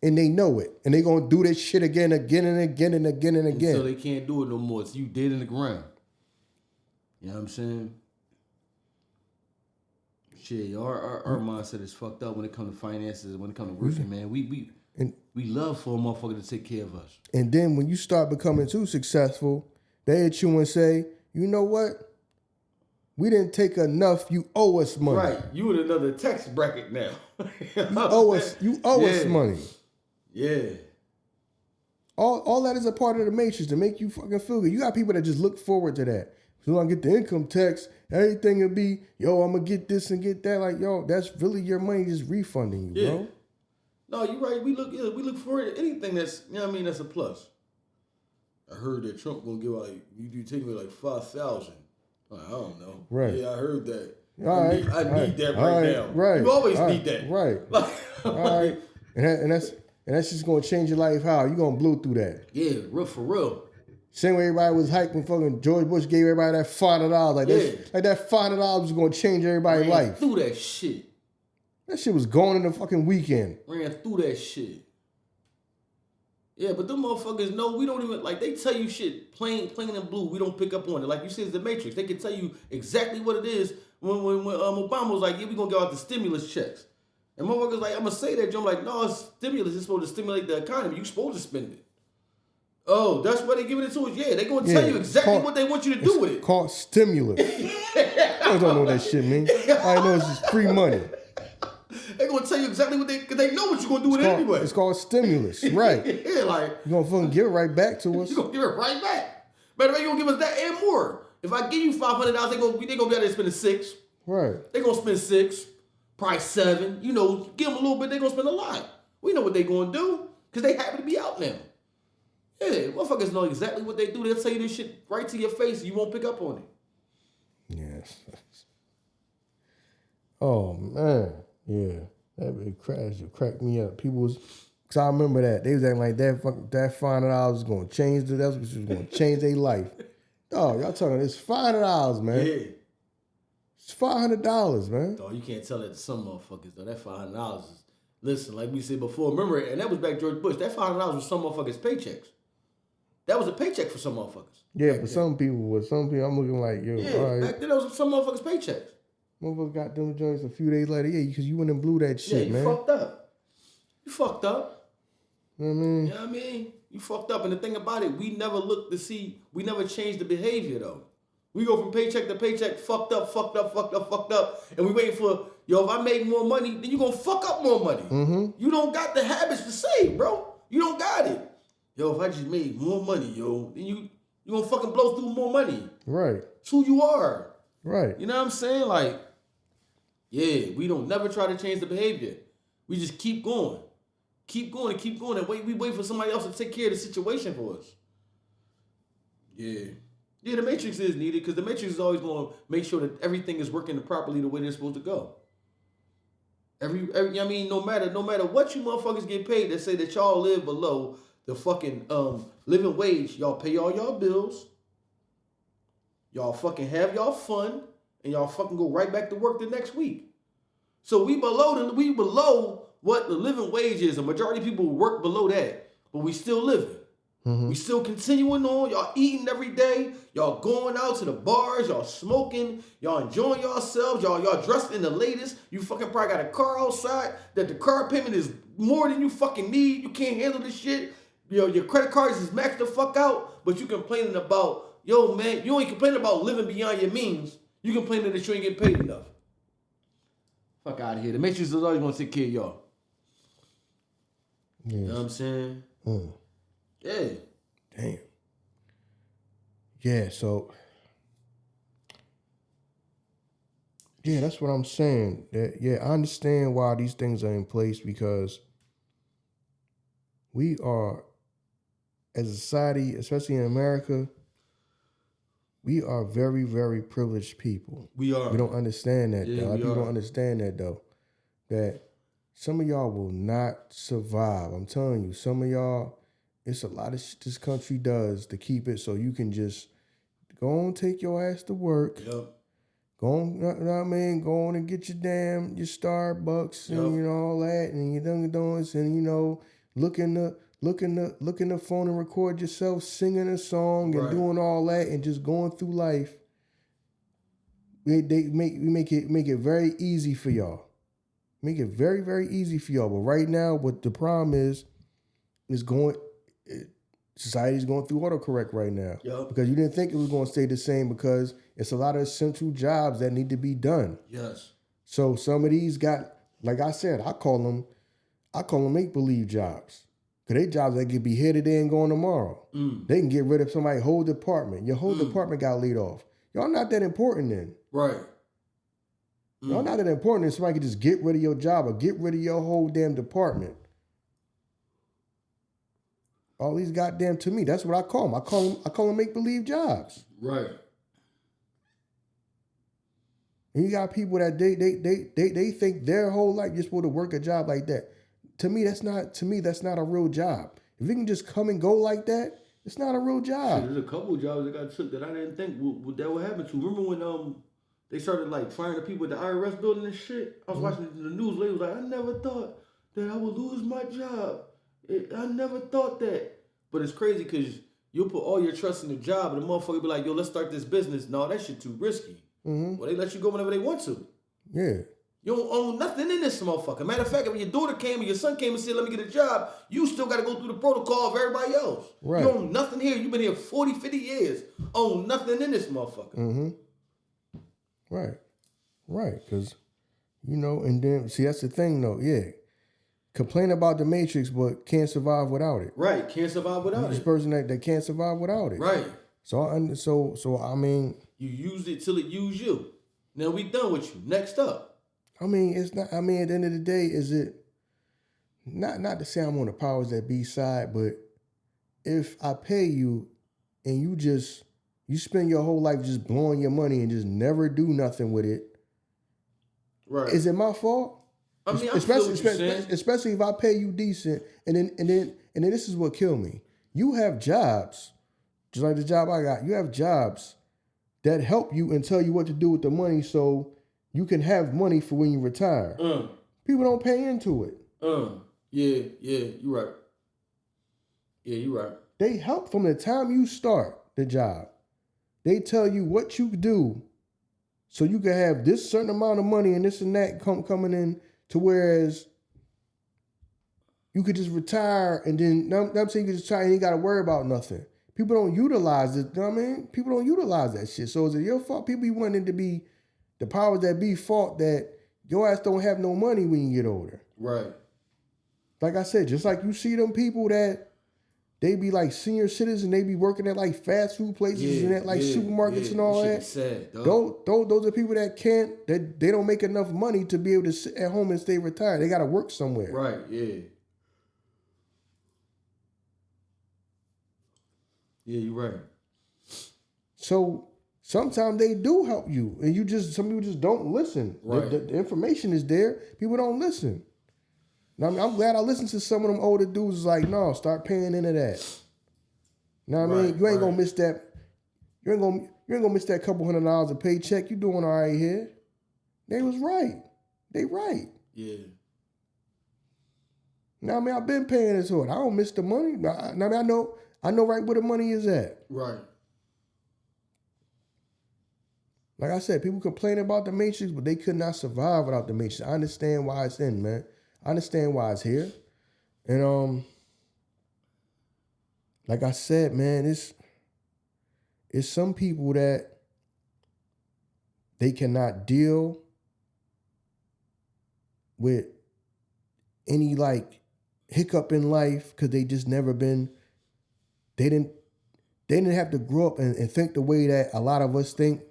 And they know it. And they going to do this shit again and again. Until they can't do it no more. It's you dead in the ground. You know what I'm saying? Shit, our mindset is fucked up when it comes to finances, when it comes to working, man. We love for a motherfucker to take care of us. And then when you start becoming too successful, they hit you and say, you know what? We didn't take enough. You owe us money. Right. You in another tax bracket now. You owe us money. Yeah. All that is a part of the matrix to make you fucking feel good. You got people that just look forward to that. So when I get the income tax, everything will be, yo, I'm going to get this and get that. Like, yo, that's really your money just refunding you, bro. No, you're right. We look forward to anything that's, you know what I mean, that's a plus. I heard that Trump going to give like, you take me like 5,000. I don't know. Right. Yeah, I heard that. I need that right now. Right. You always need that. Right. All right. And that's just going to change your life how? You're going to blow through that. Yeah, real for real. Same way everybody was hyped when fucking George Bush gave everybody that $500. Like that $500 was going to change everybody's life. Through that shit. That shit was going in the fucking weekend. Ran through that shit. Yeah, but them motherfuckers know we don't even, like, they tell you shit plain and blue. We don't pick up on it. Like you said, it's the Matrix. They can tell you exactly what it is when Obama was like, yeah, we going to give out the stimulus checks. And motherfuckers like, I'm going to say that, Joe. I'm like, no, it's stimulus. It's supposed to stimulate the economy. You supposed to spend it. Oh, that's why they giving it to us? Yeah, they going to tell you exactly what they want you to do with it. It's called stimulus. I don't know what that shit means. All I know is it's free money. They're going to tell you exactly what because they know what you're going to do with it anyway. It's called stimulus, right. Yeah, like. You're going to fucking give it right back to us. You're going to give it right back. Matter of fact, you're going to give us that and more. If I give you $500, they're going to be able to spend $6. Right. They're going to spend $6, probably $7. You know, give them a little bit, they're going to spend a lot. We know what they're going to do because they happen to be out now. Yeah, motherfuckers know exactly what they do. They'll tell you this shit right to your face. You won't pick up on it. Yes. Oh, man. Yeah. That cracked me up. People was, because I remember that. They was acting like that $500 was going to change, that's what was going to change their life. Oh, y'all talking, it's $500, man. Yeah. It's $500, man. Oh, you can't tell that to some motherfuckers, though. That $500 is, listen, like we said before, remember, and that was back George Bush, that $500 was some motherfuckers' paychecks. That was a paycheck for some motherfuckers. Yeah, for some people, I'm looking like, yo, yeah, all right. Back then, that was some motherfuckers' paychecks. Motherfuckers got them joints a few days later. Yeah, because you went and blew that shit, man. You fucked up. You fucked up. You know what I mean? You know what I mean? You fucked up. And the thing about it, we never look to see, we never change the behavior, though. We go from paycheck to paycheck, fucked up. And we waiting for, yo, if I make more money, then you going to fuck up more money. Mm-hmm. You don't got the habits to save, bro. You don't got it. Yo, if I just made more money, yo, then you going to fucking blow through more money. Right. It's who you are. Right. You know what I'm saying? Like, yeah, we don't never try to change the behavior. We just keep going. Keep going. And we wait for somebody else to take care of the situation for us. Yeah. Yeah, the Matrix is needed because the Matrix is always going to make sure that everything is working properly the way they're supposed to go. I mean, no matter what you motherfuckers get paid, they say that y'all live below the fucking living wage. Y'all pay all y'all bills. Y'all fucking have y'all fun, and y'all fucking go right back to work the next week. So we below what the living wage is. A majority of people work below that, but we still living. Mm-hmm. We still continuing on. Y'all eating every day. Y'all going out to the bars. Y'all smoking. Y'all enjoying yourselves. Y'all dressed in the latest. You fucking probably got a car outside that the car payment is more than you fucking need. You can't handle this shit. Yo, your credit cards is maxed the fuck out, but you complaining about, yo, man, you ain't complaining about living beyond your means. You complaining that you ain't getting paid enough. Fuck out of here. The Matrix is always going to take care of y'all. Yes. You know what I'm saying? Yeah. Damn. Yeah, so. Yeah, that's what I'm saying. I understand why these things are in place because we are, as a society, especially in America, we are very, very privileged people. We are. We don't understand that, though. People don't understand that, though. That some of y'all will not survive. I'm telling you, some of y'all, it's a lot of shit this country does to keep it so you can just go and take your ass to work. Yep. Go on, you know what I mean? Go on and get your Starbucks and, all that, and your Dunkin' Donuts, and, look in the phone and record yourself singing a song and doing all that and just going through life. They make it very easy for y'all. Make it very, very easy for y'all. But right now, what the problem is society's going through autocorrect right now. Yep. Because you didn't think it was going to stay the same because it's a lot of essential jobs that need to be done. Yes. So some of these got, like I said, I call them make-believe jobs. Because they jobs that can be here today and gone tomorrow. They can get rid of somebody's whole department. Your whole department got laid off. Y'all not that important then. Right. Y'all not that important then somebody can just get rid of your job or get rid of your whole damn department. All these goddamn, to me, that's what I call them. I call them make-believe jobs. Right. And you got people that they think their whole life you're supposed to work a job like that. To me, that's not a real job. If you can just come and go like that, it's not a real job. There's a couple of jobs that got took that I didn't think that would happen to. Remember when they started like firing the people at the IRS building and shit? I was watching the news later, was like, I never thought that I would lose my job. I never thought that. But it's crazy because you'll put all your trust in the job and the motherfucker be like, yo, let's start this business. No, that shit too risky. Well, they let you go whenever they want to. Yeah. You don't own nothing in this motherfucker. Matter of fact, if your daughter came or your son came and said, let me get a job, you still got to go through the protocol of everybody else. Right. You own nothing here. You've been here 40, 50 years. Own nothing in this motherfucker. Right. Because, and then, see, that's the thing, though. Yeah. Complain about the Matrix, but can't survive without it. Right. Can't survive without it. This person that can't survive without it. Right. So I mean. You used it till it used you. Now we done with you. Next up. At the end of the day, is it not to say I'm on the powers that be side, but if I pay you and you spend your whole life just blowing your money and just never do nothing with it, right? Is it my fault? I mean, especially if I pay you decent, and then this is what killed me. You have jobs, just like the job I got. You have jobs that help you and tell you what to do with the money, so you can have money for when you retire. People don't pay into it. Yeah, you're right. Yeah, you're right. They help from the time you start the job. They tell you what you do so you can have this certain amount of money and this and that coming in, to whereas you could just retire and then, I'm saying you could just retire and you ain't got to worry about nothing. People don't utilize it. You know what I mean? People don't utilize that shit. So is it your fault? People wanting to be the powers that be fault that your ass don't have no money when you get older. Right. Like I said, just like you see them people that they be like senior citizens, they be working at like fast food places and at like supermarkets and all that. Sad, those are people that they don't make enough money to be able to sit at home and stay retired. They got to work somewhere. Right, yeah. Yeah, you're right. So sometimes they do help you, and some people just don't listen. Right. The information is there. People don't listen. Now, I'm glad I listened to some of them older dudes. Like, no, start paying into that. You know what I mean? You ain't gonna miss that. You ain't gonna miss that couple $100 a paycheck. You doing all right here? They was right. They right. Yeah. Now, I mean, I've been paying this for it. I don't miss the money. I know right where the money is at. Right. Like I said, people complain about the Matrix, but they could not survive without the Matrix. I understand why it's in, man. I understand why it's here. And like I said, man, it's some people that they cannot deal with any like hiccup in life because they just never been. They didn't have to grow up and think the way that a lot of us think.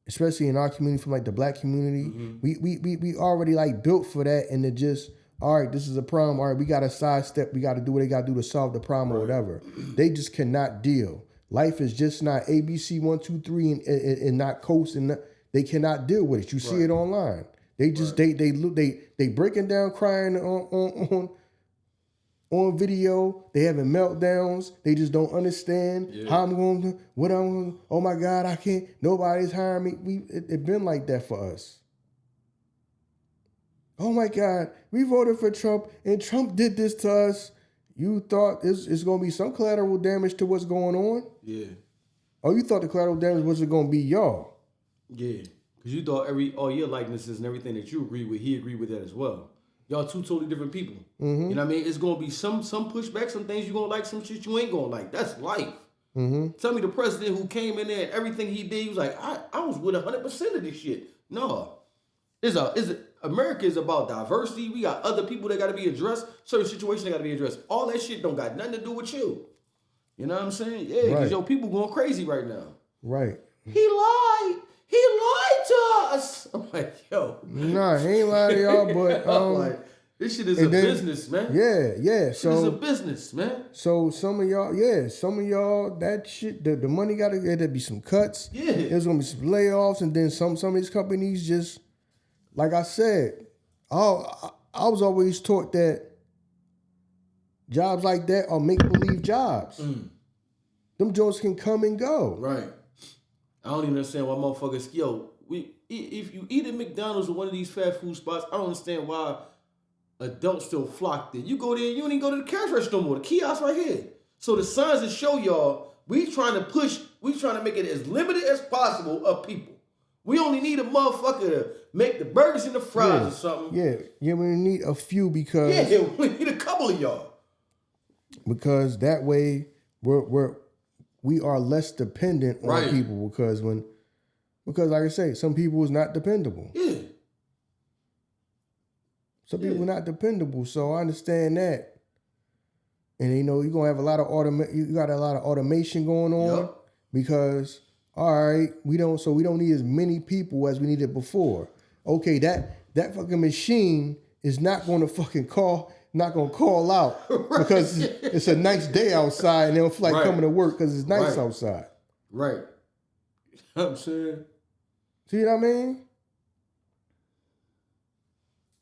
Especially in our community, from like the black community, we already like built for that, and to just, all right, this is a problem. All right, we got to sidestep. We got to do what they got to do to solve the problem or whatever. They just cannot deal. Life is just not ABC 1, 2, 3 and not coast, and they cannot deal with it. You see it online. They just they breaking down, crying on video. They having meltdowns. They just don't understand how I'm going to, what I'm going to, oh my God, I can't, nobody's hiring me. It been like that for us. oh my God, we voted for Trump and Trump did this to us. You thought it's going to be some collateral damage to what's going on? Yeah. Oh, you thought the collateral damage wasn't going to be y'all? Yeah. Because you thought all your likenesses and everything that you agree with, he agreed with that as well. Y'all two totally different people. Mm-hmm. You know what I mean? It's going to be some pushback, some things you're going to like, some shit you ain't going to like. That's life. Mm-hmm. Tell me the president who came in there and everything he did, he was like, I was with 100% of this shit. No. America is about diversity. We got other people that got to be addressed. Certain situations that got to be addressed. All that shit don't got nothing to do with you. You know what I'm saying? Yeah, because your people going crazy right now. Right. He lied. He lied to us. I'm like, yo. Nah, he ain't lied to y'all, but like, this shit is a business, man. Yeah. So it's a business, man. So some of y'all, that shit, the money there'd be some cuts. Yeah. There's gonna be some layoffs, and then some of these companies just, like I said, I was always taught that jobs like that are make-believe jobs. Them jobs can come and go. Right. I don't even understand why motherfuckers, if you eat at McDonald's or one of these fast food spots, I don't understand why adults still flock there. You go there, you don't even go to the cash register no more. The kiosk right here. So the signs that show y'all, we trying to make it as limited as possible of people. We only need a motherfucker to make the burgers and the fries or something. Yeah, we need a few because... Yeah, we need a couple of y'all. Because that way we are less dependent on people because like I say, some people is not dependable. Yeah. Some people are not dependable, so I understand that. And you're gonna have a lot of automation going on because all right, we don't need as many people as we needed before. Okay, that fucking machine is not gonna call out because it's a nice day outside and they don't feel like coming to work because it's nice outside. Right. You know what I'm saying? See what I mean?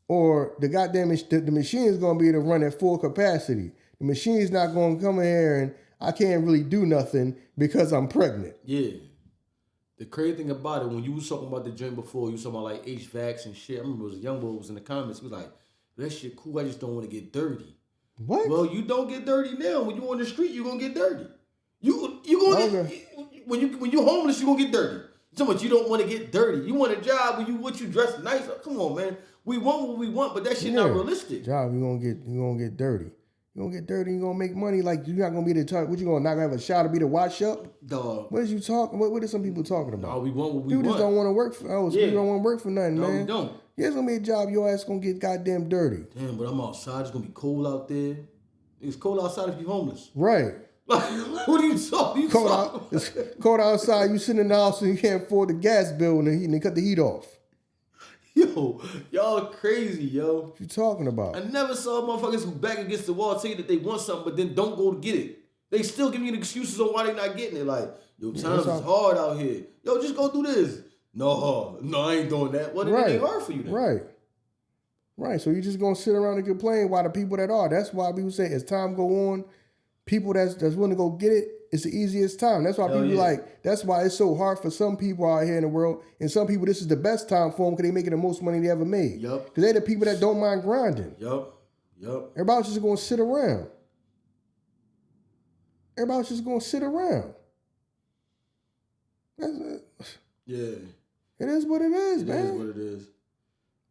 Or the goddamn the machine is going to be able to run at full capacity. The machine is not going to come in here and I can't really do nothing because I'm pregnant. Yeah. The crazy thing about it, when you was talking about the joint before, you was talking about like HVACs and shit. I remember it was a young boy was in the comments. He was like, that shit cool. I just don't want to get dirty. What? Well, you don't get dirty now. When you on the street, you gonna get dirty. You gonna get, when you homeless, you gonna get dirty. So much you don't want to get dirty. You want a job where you dress nice. Come on, man. We want what we want, but that shit not realistic. Job, you gonna get dirty. You gonna get dirty. You gonna make money. Like you're not gonna be the type. What you gonna not gonna have a shower to be the wash up? Dog. What is you talking? What are some people talking about? No, we want what we people want. Just don't want to work for. People don't want to work for nothing, man. We don't. Yeah, it's gonna be a job. Your ass gonna get goddamn dirty. Damn, but I'm outside. It's gonna be cold out there. It's cold outside if you're homeless. Right. Like, what are you talking? It's cold outside. You sitting in the house and you can't afford the gas bill and the heat, and they cut the heat off. Yo, y'all crazy, yo. What you talking about? I never saw motherfuckers who back against the wall say that they want something, but then don't go to get it. They still give you the excuses on why they not getting it. Like, yo, times is hard out here. Yo, just go do this. No, I ain't doing that. What if it ain't hard for you then? Right. So you just gonna sit around and complain while the people that are. That's why people say as time go on, people that's willing to go get it, it's the easiest time. That's why that's why it's so hard for some people out here in the world. And some people, this is the best time for them because they making the most money they ever made. Yup. Because they're the people that don't mind grinding. Yup. Everybody's just going to sit around. Everybody's just going to sit around. Yeah. It is what it is, man. It is what it is.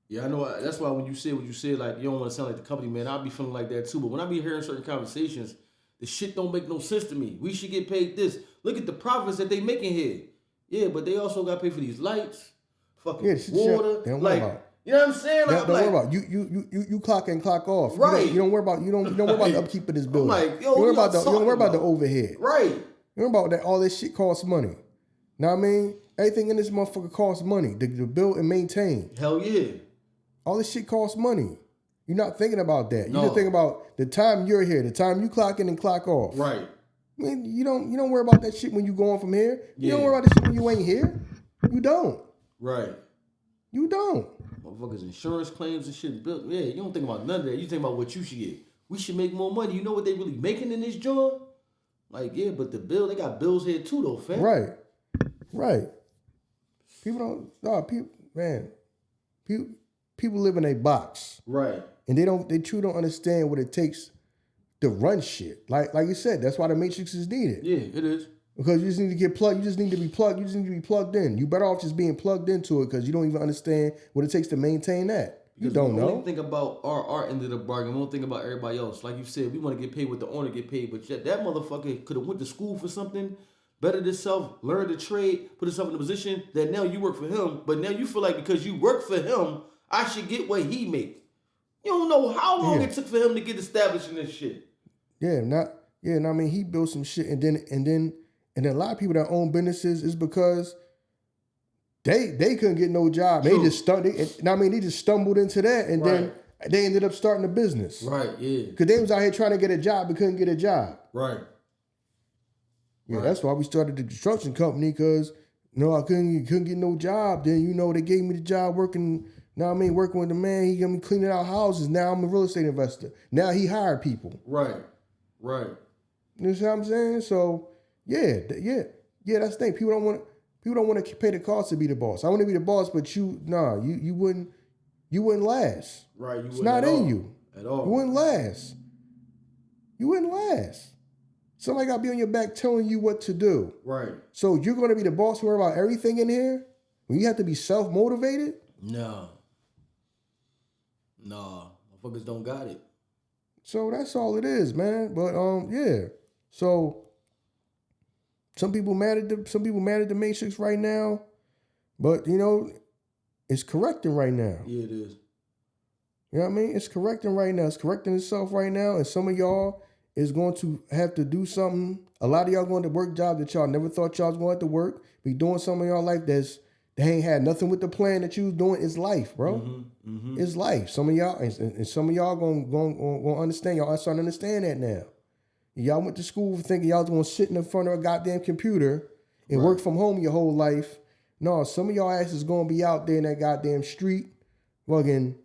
Yeah, I know. That's why when you say what you said, like, you don't want to sound like the company, man, I'll be feeling like that too. But when I be hearing certain conversations, the shit don't make no sense to me. We should get paid this. Look at the profits that they making here. Yeah, but they also got to pay for these lights, fucking water. They don't like, worry about. You know what I'm saying? Don't worry about you clock in, clock off. Right. You don't worry about the upkeep of this building. I'm like, yo, you don't worry about the overhead. Right. You don't worry about that. All this shit costs money. Know what I mean? Everything in this motherfucker costs money to build and maintain. Hell yeah. All this shit costs money. You're not thinking about that. No. You just think about the time you're here, the time you clock in and clock off. Right. I mean, you don't worry about that shit when you going from here. You don't worry about that shit when you ain't here. You don't. Right. You don't. Motherfuckers, insurance claims and shit. Yeah, you don't think about none of that. You think about what you should get. We should make more money. You know what they really making in this joint? Like, yeah, but they got bills here too, though, fam. People don't. No, people people live in a box. Right. And they truly don't understand what it takes to run shit. Like you said, that's why the matrix is needed. Yeah, it is. Because you just need to get plugged. You just need to be plugged. You just need to be plugged in. You better off just being plugged into it because you don't even understand what it takes to maintain that. You don't know. We only think about our end of the bargain. We don't think about everybody else. Like you said, we want to get paid what the owner get paid. But that motherfucker could have went to school for something, bettered himself, learned a trade, put himself in a position that now you work for him. But now you feel like because you work for him, I should get what he make. You don't know how long it took for him to get established in this shit. And I mean, he built some shit, and then a lot of people that own businesses is because they couldn't get no job. True. They just they just stumbled into that, and then they ended up starting a business. Right, yeah. Because they was out here trying to get a job but couldn't get a job. Right. Yeah, that's why we started the construction company, because I couldn't get no job. Then they gave me the job working. Working with the man. He got me cleaning out houses. Now I'm a real estate investor. Now he hired people. Right. You know what I'm saying? So yeah, that's the thing. People don't want to pay the cost to be the boss. I want to be the boss, but you wouldn't last. Right. It's not in you. At all. You wouldn't last. Somebody got to be on your back telling you what to do. Right. So you're going to be the boss worry about everything in here when you have to be self-motivated? No. Motherfuckers don't got it. So that's all it is, man. But yeah. So some people mad at the Matrix right now, but it's correcting right now. Yeah, it is. You know what I mean? It's correcting right now. It's correcting itself right now, and some of y'all is going to have to do something. A lot of y'all going to work jobs that y'all never thought y'all was going to have to work. Be doing something in y'all life that ain't had nothing with the plan that you was doing. It's life, bro. It's life. Some of y'all and some of y'all gonna understand. Y'all starting to understand that now. Y'all went to school thinking y'all was gonna sit in front of a goddamn computer and work from home your whole life. No, some of y'all asses gonna be out there in that goddamn street, fucking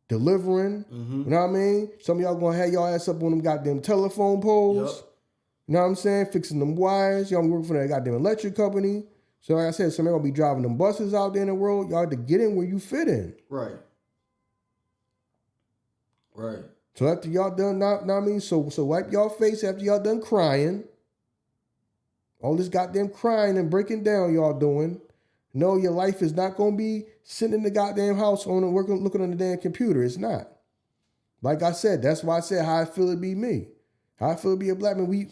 delivering. You know what I mean? Some of y'all gonna have y'all ass up on them goddamn telephone poles. Yep. You know what I'm saying? Fixing them wires. Y'all working for that goddamn electric company. So like I said, some of y'all gonna be driving them buses out there in the world. Y'all have to get in where you fit in. Right. So after y'all done, so wipe y'all face after y'all done crying. All this goddamn crying and breaking down y'all doing. No, your life is not gonna be sitting in the goddamn house looking on the damn computer. It's not. Like I said, that's why I said how I feel it be me. How I feel it be a black man. We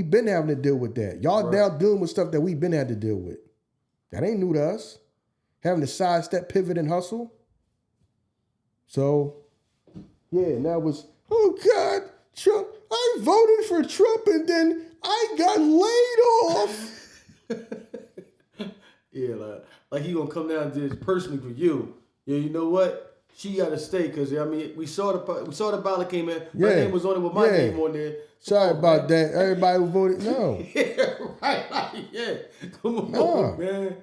been having to deal with that. Y'all now dealing with stuff that we been had to deal with. That ain't new to us. Having to sidestep, pivot, and hustle. So, yeah, and that was, oh God, Trump. I voted for Trump and then I got laid off. Yeah, like he gonna come down to this personally for you. Yeah, you know what? She gotta stay because we saw the ballot came in. Her name was on it with my name on there. Sorry about that. Everybody who voted no. Yeah, right. Yeah, come on, man.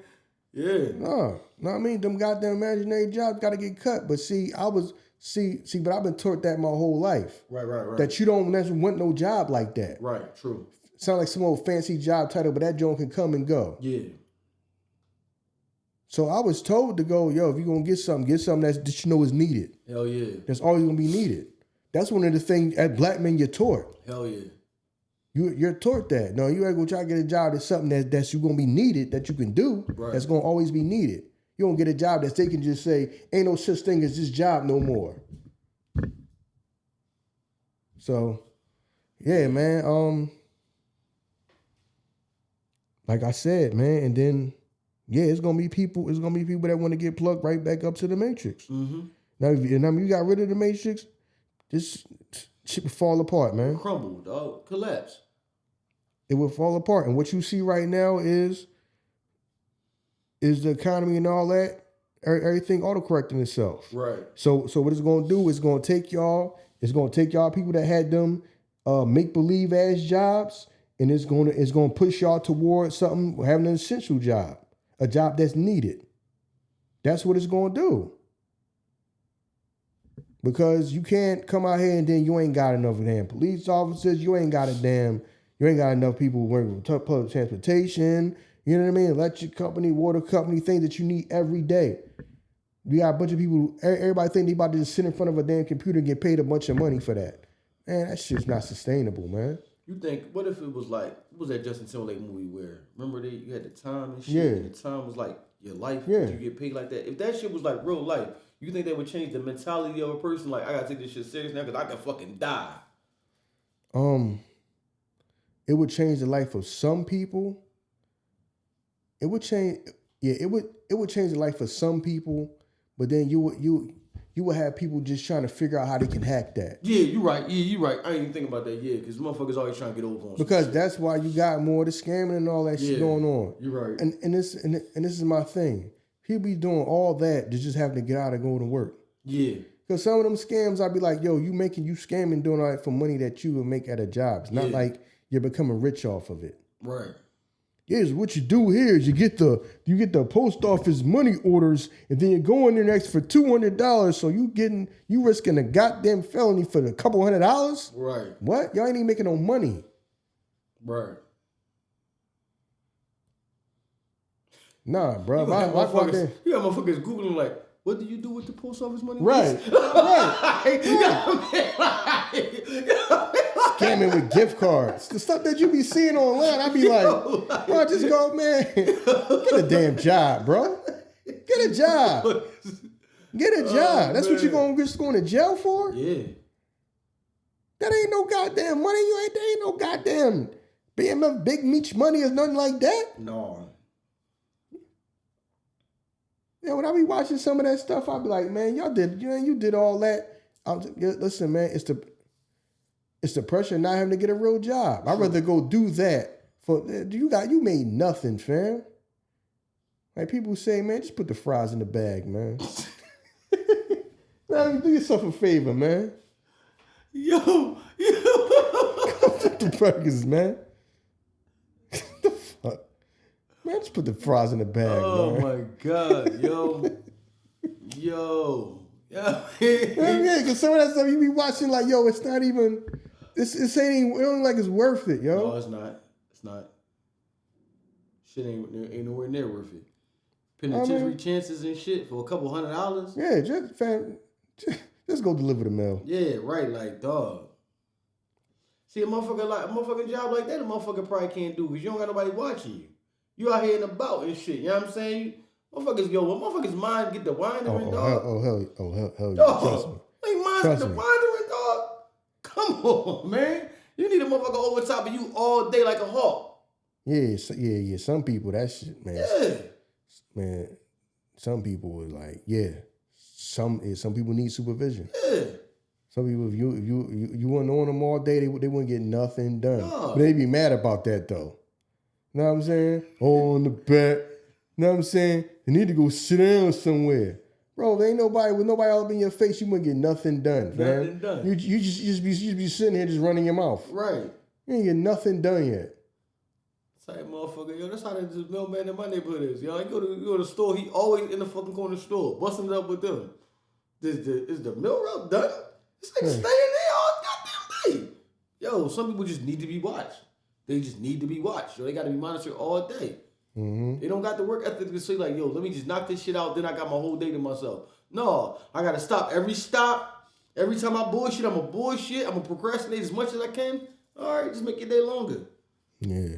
Yeah. No, I mean them goddamn imaginary jobs got to get cut. But but I've been taught that my whole life. Right. That you don't necessarily want no job like that. Right. True. Sound like some old fancy job title, but that joint can come and go. Yeah. So I was told to go, if you're going to get something that you know is needed. Hell yeah. That's always going to be needed. That's one of the things as black men you're taught. Hell yeah. You're taught that. No, you ain't going to try to get a job that's something that's you're going to be needed, that you can do, that's going to always be needed. You don't get a job that they can just say, ain't no such thing as this job no more. So, yeah, man. Like I said, man, and then... yeah, it's gonna be people that want to get plugged right back up to the Matrix. Now, if you got rid of the Matrix, this shit would fall apart, man. Crumble, dog. Collapse. It would fall apart. And what you see right now is the economy and all that, everything autocorrecting itself. Right. So what it's gonna do is gonna take y'all people that had them make-believe ass jobs, and it's gonna push y'all towards something, having an essential job. A job that's needed. That's what it's going to do. Because you can't come out here and then you ain't got enough damn police officers. You ain't got enough people working with public transportation. You know what I mean? Electric company, water company, things that you need every day. You got a bunch of people, everybody think they about to just sit in front of a damn computer and get paid a bunch of money for that. Man, that shit's not sustainable, man. You think, what if it was like, what was that Justin Timberlake movie where, remember you had the time and shit? Yeah. And the time was like your life. Yeah. You get paid like that. If that shit was like real life, you think that would change the mentality of a person? Like, I gotta take this shit serious now because I can fucking die. It would change the life of some people. It would change, it would change the life of some people, but then you would have people just trying to figure out how they can hack that. Yeah, you're right. Yeah, you're right. I ain't even thinking about that. Yeah, because motherfuckers always trying to get over on because that's why you got more of the scamming and all that shit going on. You're right. And this is my thing. People be doing all that to just having to get out and go to work. Yeah. Because some of them scams, I'd be like, yo, you scamming doing all that for money that you would make at a job. It's not like you're becoming rich off of it. Right. Here's what you do here is you get the post office money orders and then you go in there next for $200. So you risking a goddamn felony for a couple $100. Right. What? Y'all ain't even making no money. Right. Nah, bro. You got motherfuckers Googling like, what do you do with the post office money? Right. Scamming with gift cards. The stuff that you be seeing online, I be like, bro, just go, man. Get a damn job, bro. Get a job. Get a job. That's what you're going to jail for? Yeah. That ain't no goddamn money. There ain't no goddamn BMF Big Meech money or nothing like that. No. Yeah, when I be watching some of that stuff, I be like, man, you did all that. Listen, man, it's the pressure of not having to get a real job. I'd rather go do that. You made nothing, fam. Like people say, man, just put the fries in the bag, man. Now, do yourself a favor, man. Yo. Go put the burgers, man. The fuck? Man, just put the fries in the bag, man. Oh, my God. Yo. Yeah, because some of that stuff you be watching like, yo, it's not even, it don't like it's worth it, yo. No, it's not. It's not. Shit ain't nowhere near worth it. Penitentiary chances and shit for a couple $100. Yeah, just go deliver the mail. Yeah, right, like, dog. See, a motherfucking job like that, a motherfucker probably can't do because you don't got nobody watching you. You out here and about and shit, you know what I'm saying? Motherfuckers mind get the wandering, dog. Hell, trust me. They mind get the wandering, dog. Come on, man. You need a motherfucker over top of you all day like a hawk. Yeah. Some people, that shit, man. Yeah. Man, some people are like, yeah. Some people need supervision. Yeah. Some people, if you wouldn't on them all day, they wouldn't get nothing done. No. But they be mad about that though. Know what I'm saying? Oh, on the back. Know what I'm saying? You need to go sit down somewhere. Bro, there ain't nobody all up in your face, you wouldn't get nothing done, man. Nothing done. You just be sitting here just running your mouth. Right. You ain't get nothing done yet. Type motherfucker, yo, that's how the mailman in my neighborhood is. Yo, I go to the store, he always in the fucking corner store, busting it up with them. Is the mail route done? It's like staying there all goddamn day. Yo, some people just need to be watched. They just need to be watched. Yo, they got to be monitored all day. Mm-hmm. They don't got the work ethic to say like, yo, let me just knock this shit out, then I got my whole day to myself. No, I got to stop. Every time I bullshit, I'm going to procrastinate as much as I can. All right, just make your day longer. Yeah.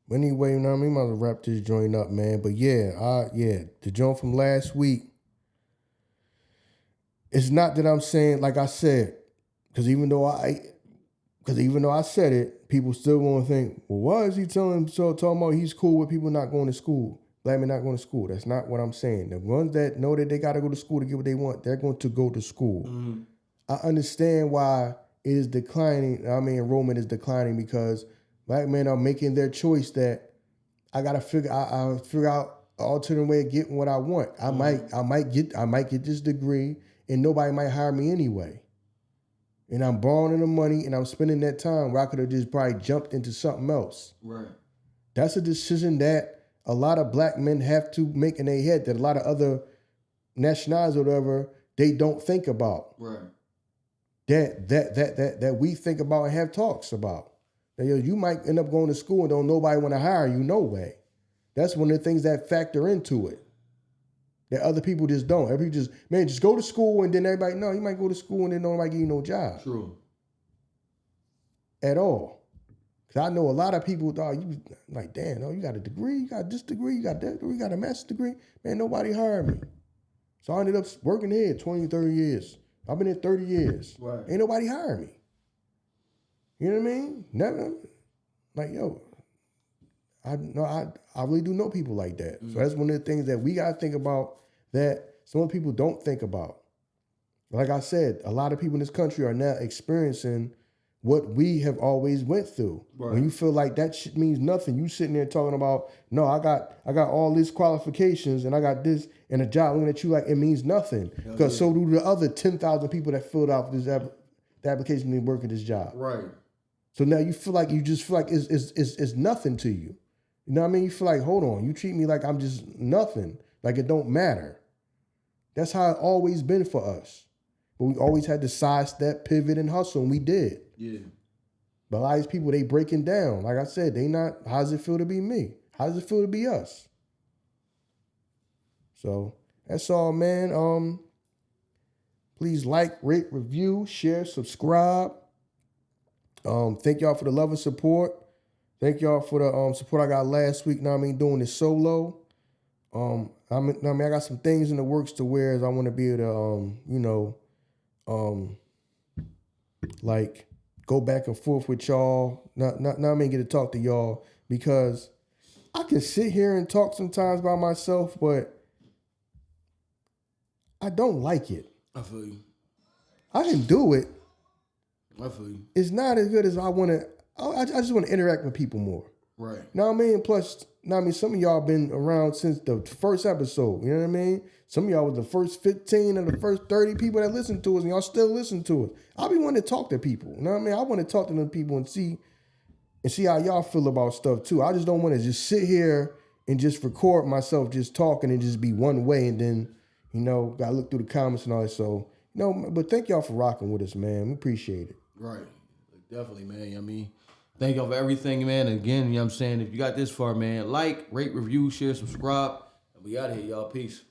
But anyway, you know what I mean? I'm going to wrap this joint up, man. But the joint from last week, it's not that I'm saying, like I said, because even though I said it, people still going to think, well, why is he talking about he's cool with people not going to school? Black men not going to school. That's not what I'm saying. The ones that know that they got to go to school to get what they want, they're going to go to school. Mm-hmm. I understand why it is declining. Enrollment is declining because black men are making their choice that I got to figure out an alternate way of getting what I want. I might get this degree and nobody might hire me anyway. And I'm borrowing the money and I'm spending that time where I could have just probably jumped into something else. Right. That's a decision that a lot of black men have to make in their head that a lot of other nationalities or whatever, they don't think about. Right. That we think about and have talks about. That you might end up going to school and don't nobody want to hire you, no way. That's one of the things that factor into it. that other people just don't. Everybody just go to school and then everybody, no, you might go to school and then nobody give you no job. True. At all. Because I know a lot of people, dog, you like, damn, no, you got a degree, you got this degree, you got that degree, you got a master's degree. Man, nobody hired me. So I ended up working here 20, 30 years. I've been here 30 years. Right. Ain't nobody hired me. You know what I mean? Never. Like, yo, I really do know people like that. So that's one of the things that we got to think about that some people don't think about. Like I said, a lot of people in this country are now experiencing what we have always went through. Right. When you feel like that shit means nothing, you sitting there talking about, no, I got all these qualifications and I got this and a job looking at you like it means nothing. Because so do the other 10,000 people that filled out this the application to work at this job. Right. So now you feel like it's nothing to you. You know what I mean? You feel like, hold on, you treat me like I'm just nothing, like it don't matter. That's how it always been for us. But we always had to sidestep, pivot, and hustle, and we did. Yeah. But a lot of these people, they breaking down. Like I said, they not, how does it feel to be me? How does it feel to be us? So that's all, man. Please like, rate, review, share, subscribe. Thank y'all for the love and support. Thank y'all for the support I got last week. Now I mean, doing this solo. I got some things in the works to where I want to be able to, like go back and forth with y'all. Now I mean, get to talk to y'all because I can sit here and talk sometimes by myself, but I don't like it. I feel you. I can do it. I feel you. It's not as good as I want to. I just want to interact with people more. Right. Know what I mean? Plus, some of y'all been around since the first episode. You know what I mean? Some of y'all was the first 15 and the first 30 people that listened to us, and y'all still listen to us. I be wanting to talk to people. You know what I mean? I want to talk to them people and see how y'all feel about stuff too. I just don't want to just sit here and just record myself just talking and just be one way, and then gotta look through the comments and all that. So but thank y'all for rocking with us, man. We appreciate it. Right. Definitely, man. I mean, thank y'all for everything, man. Again, you know what I'm saying? If you got this far, man, like, rate, review, share, subscribe. And we out of here, y'all. Peace.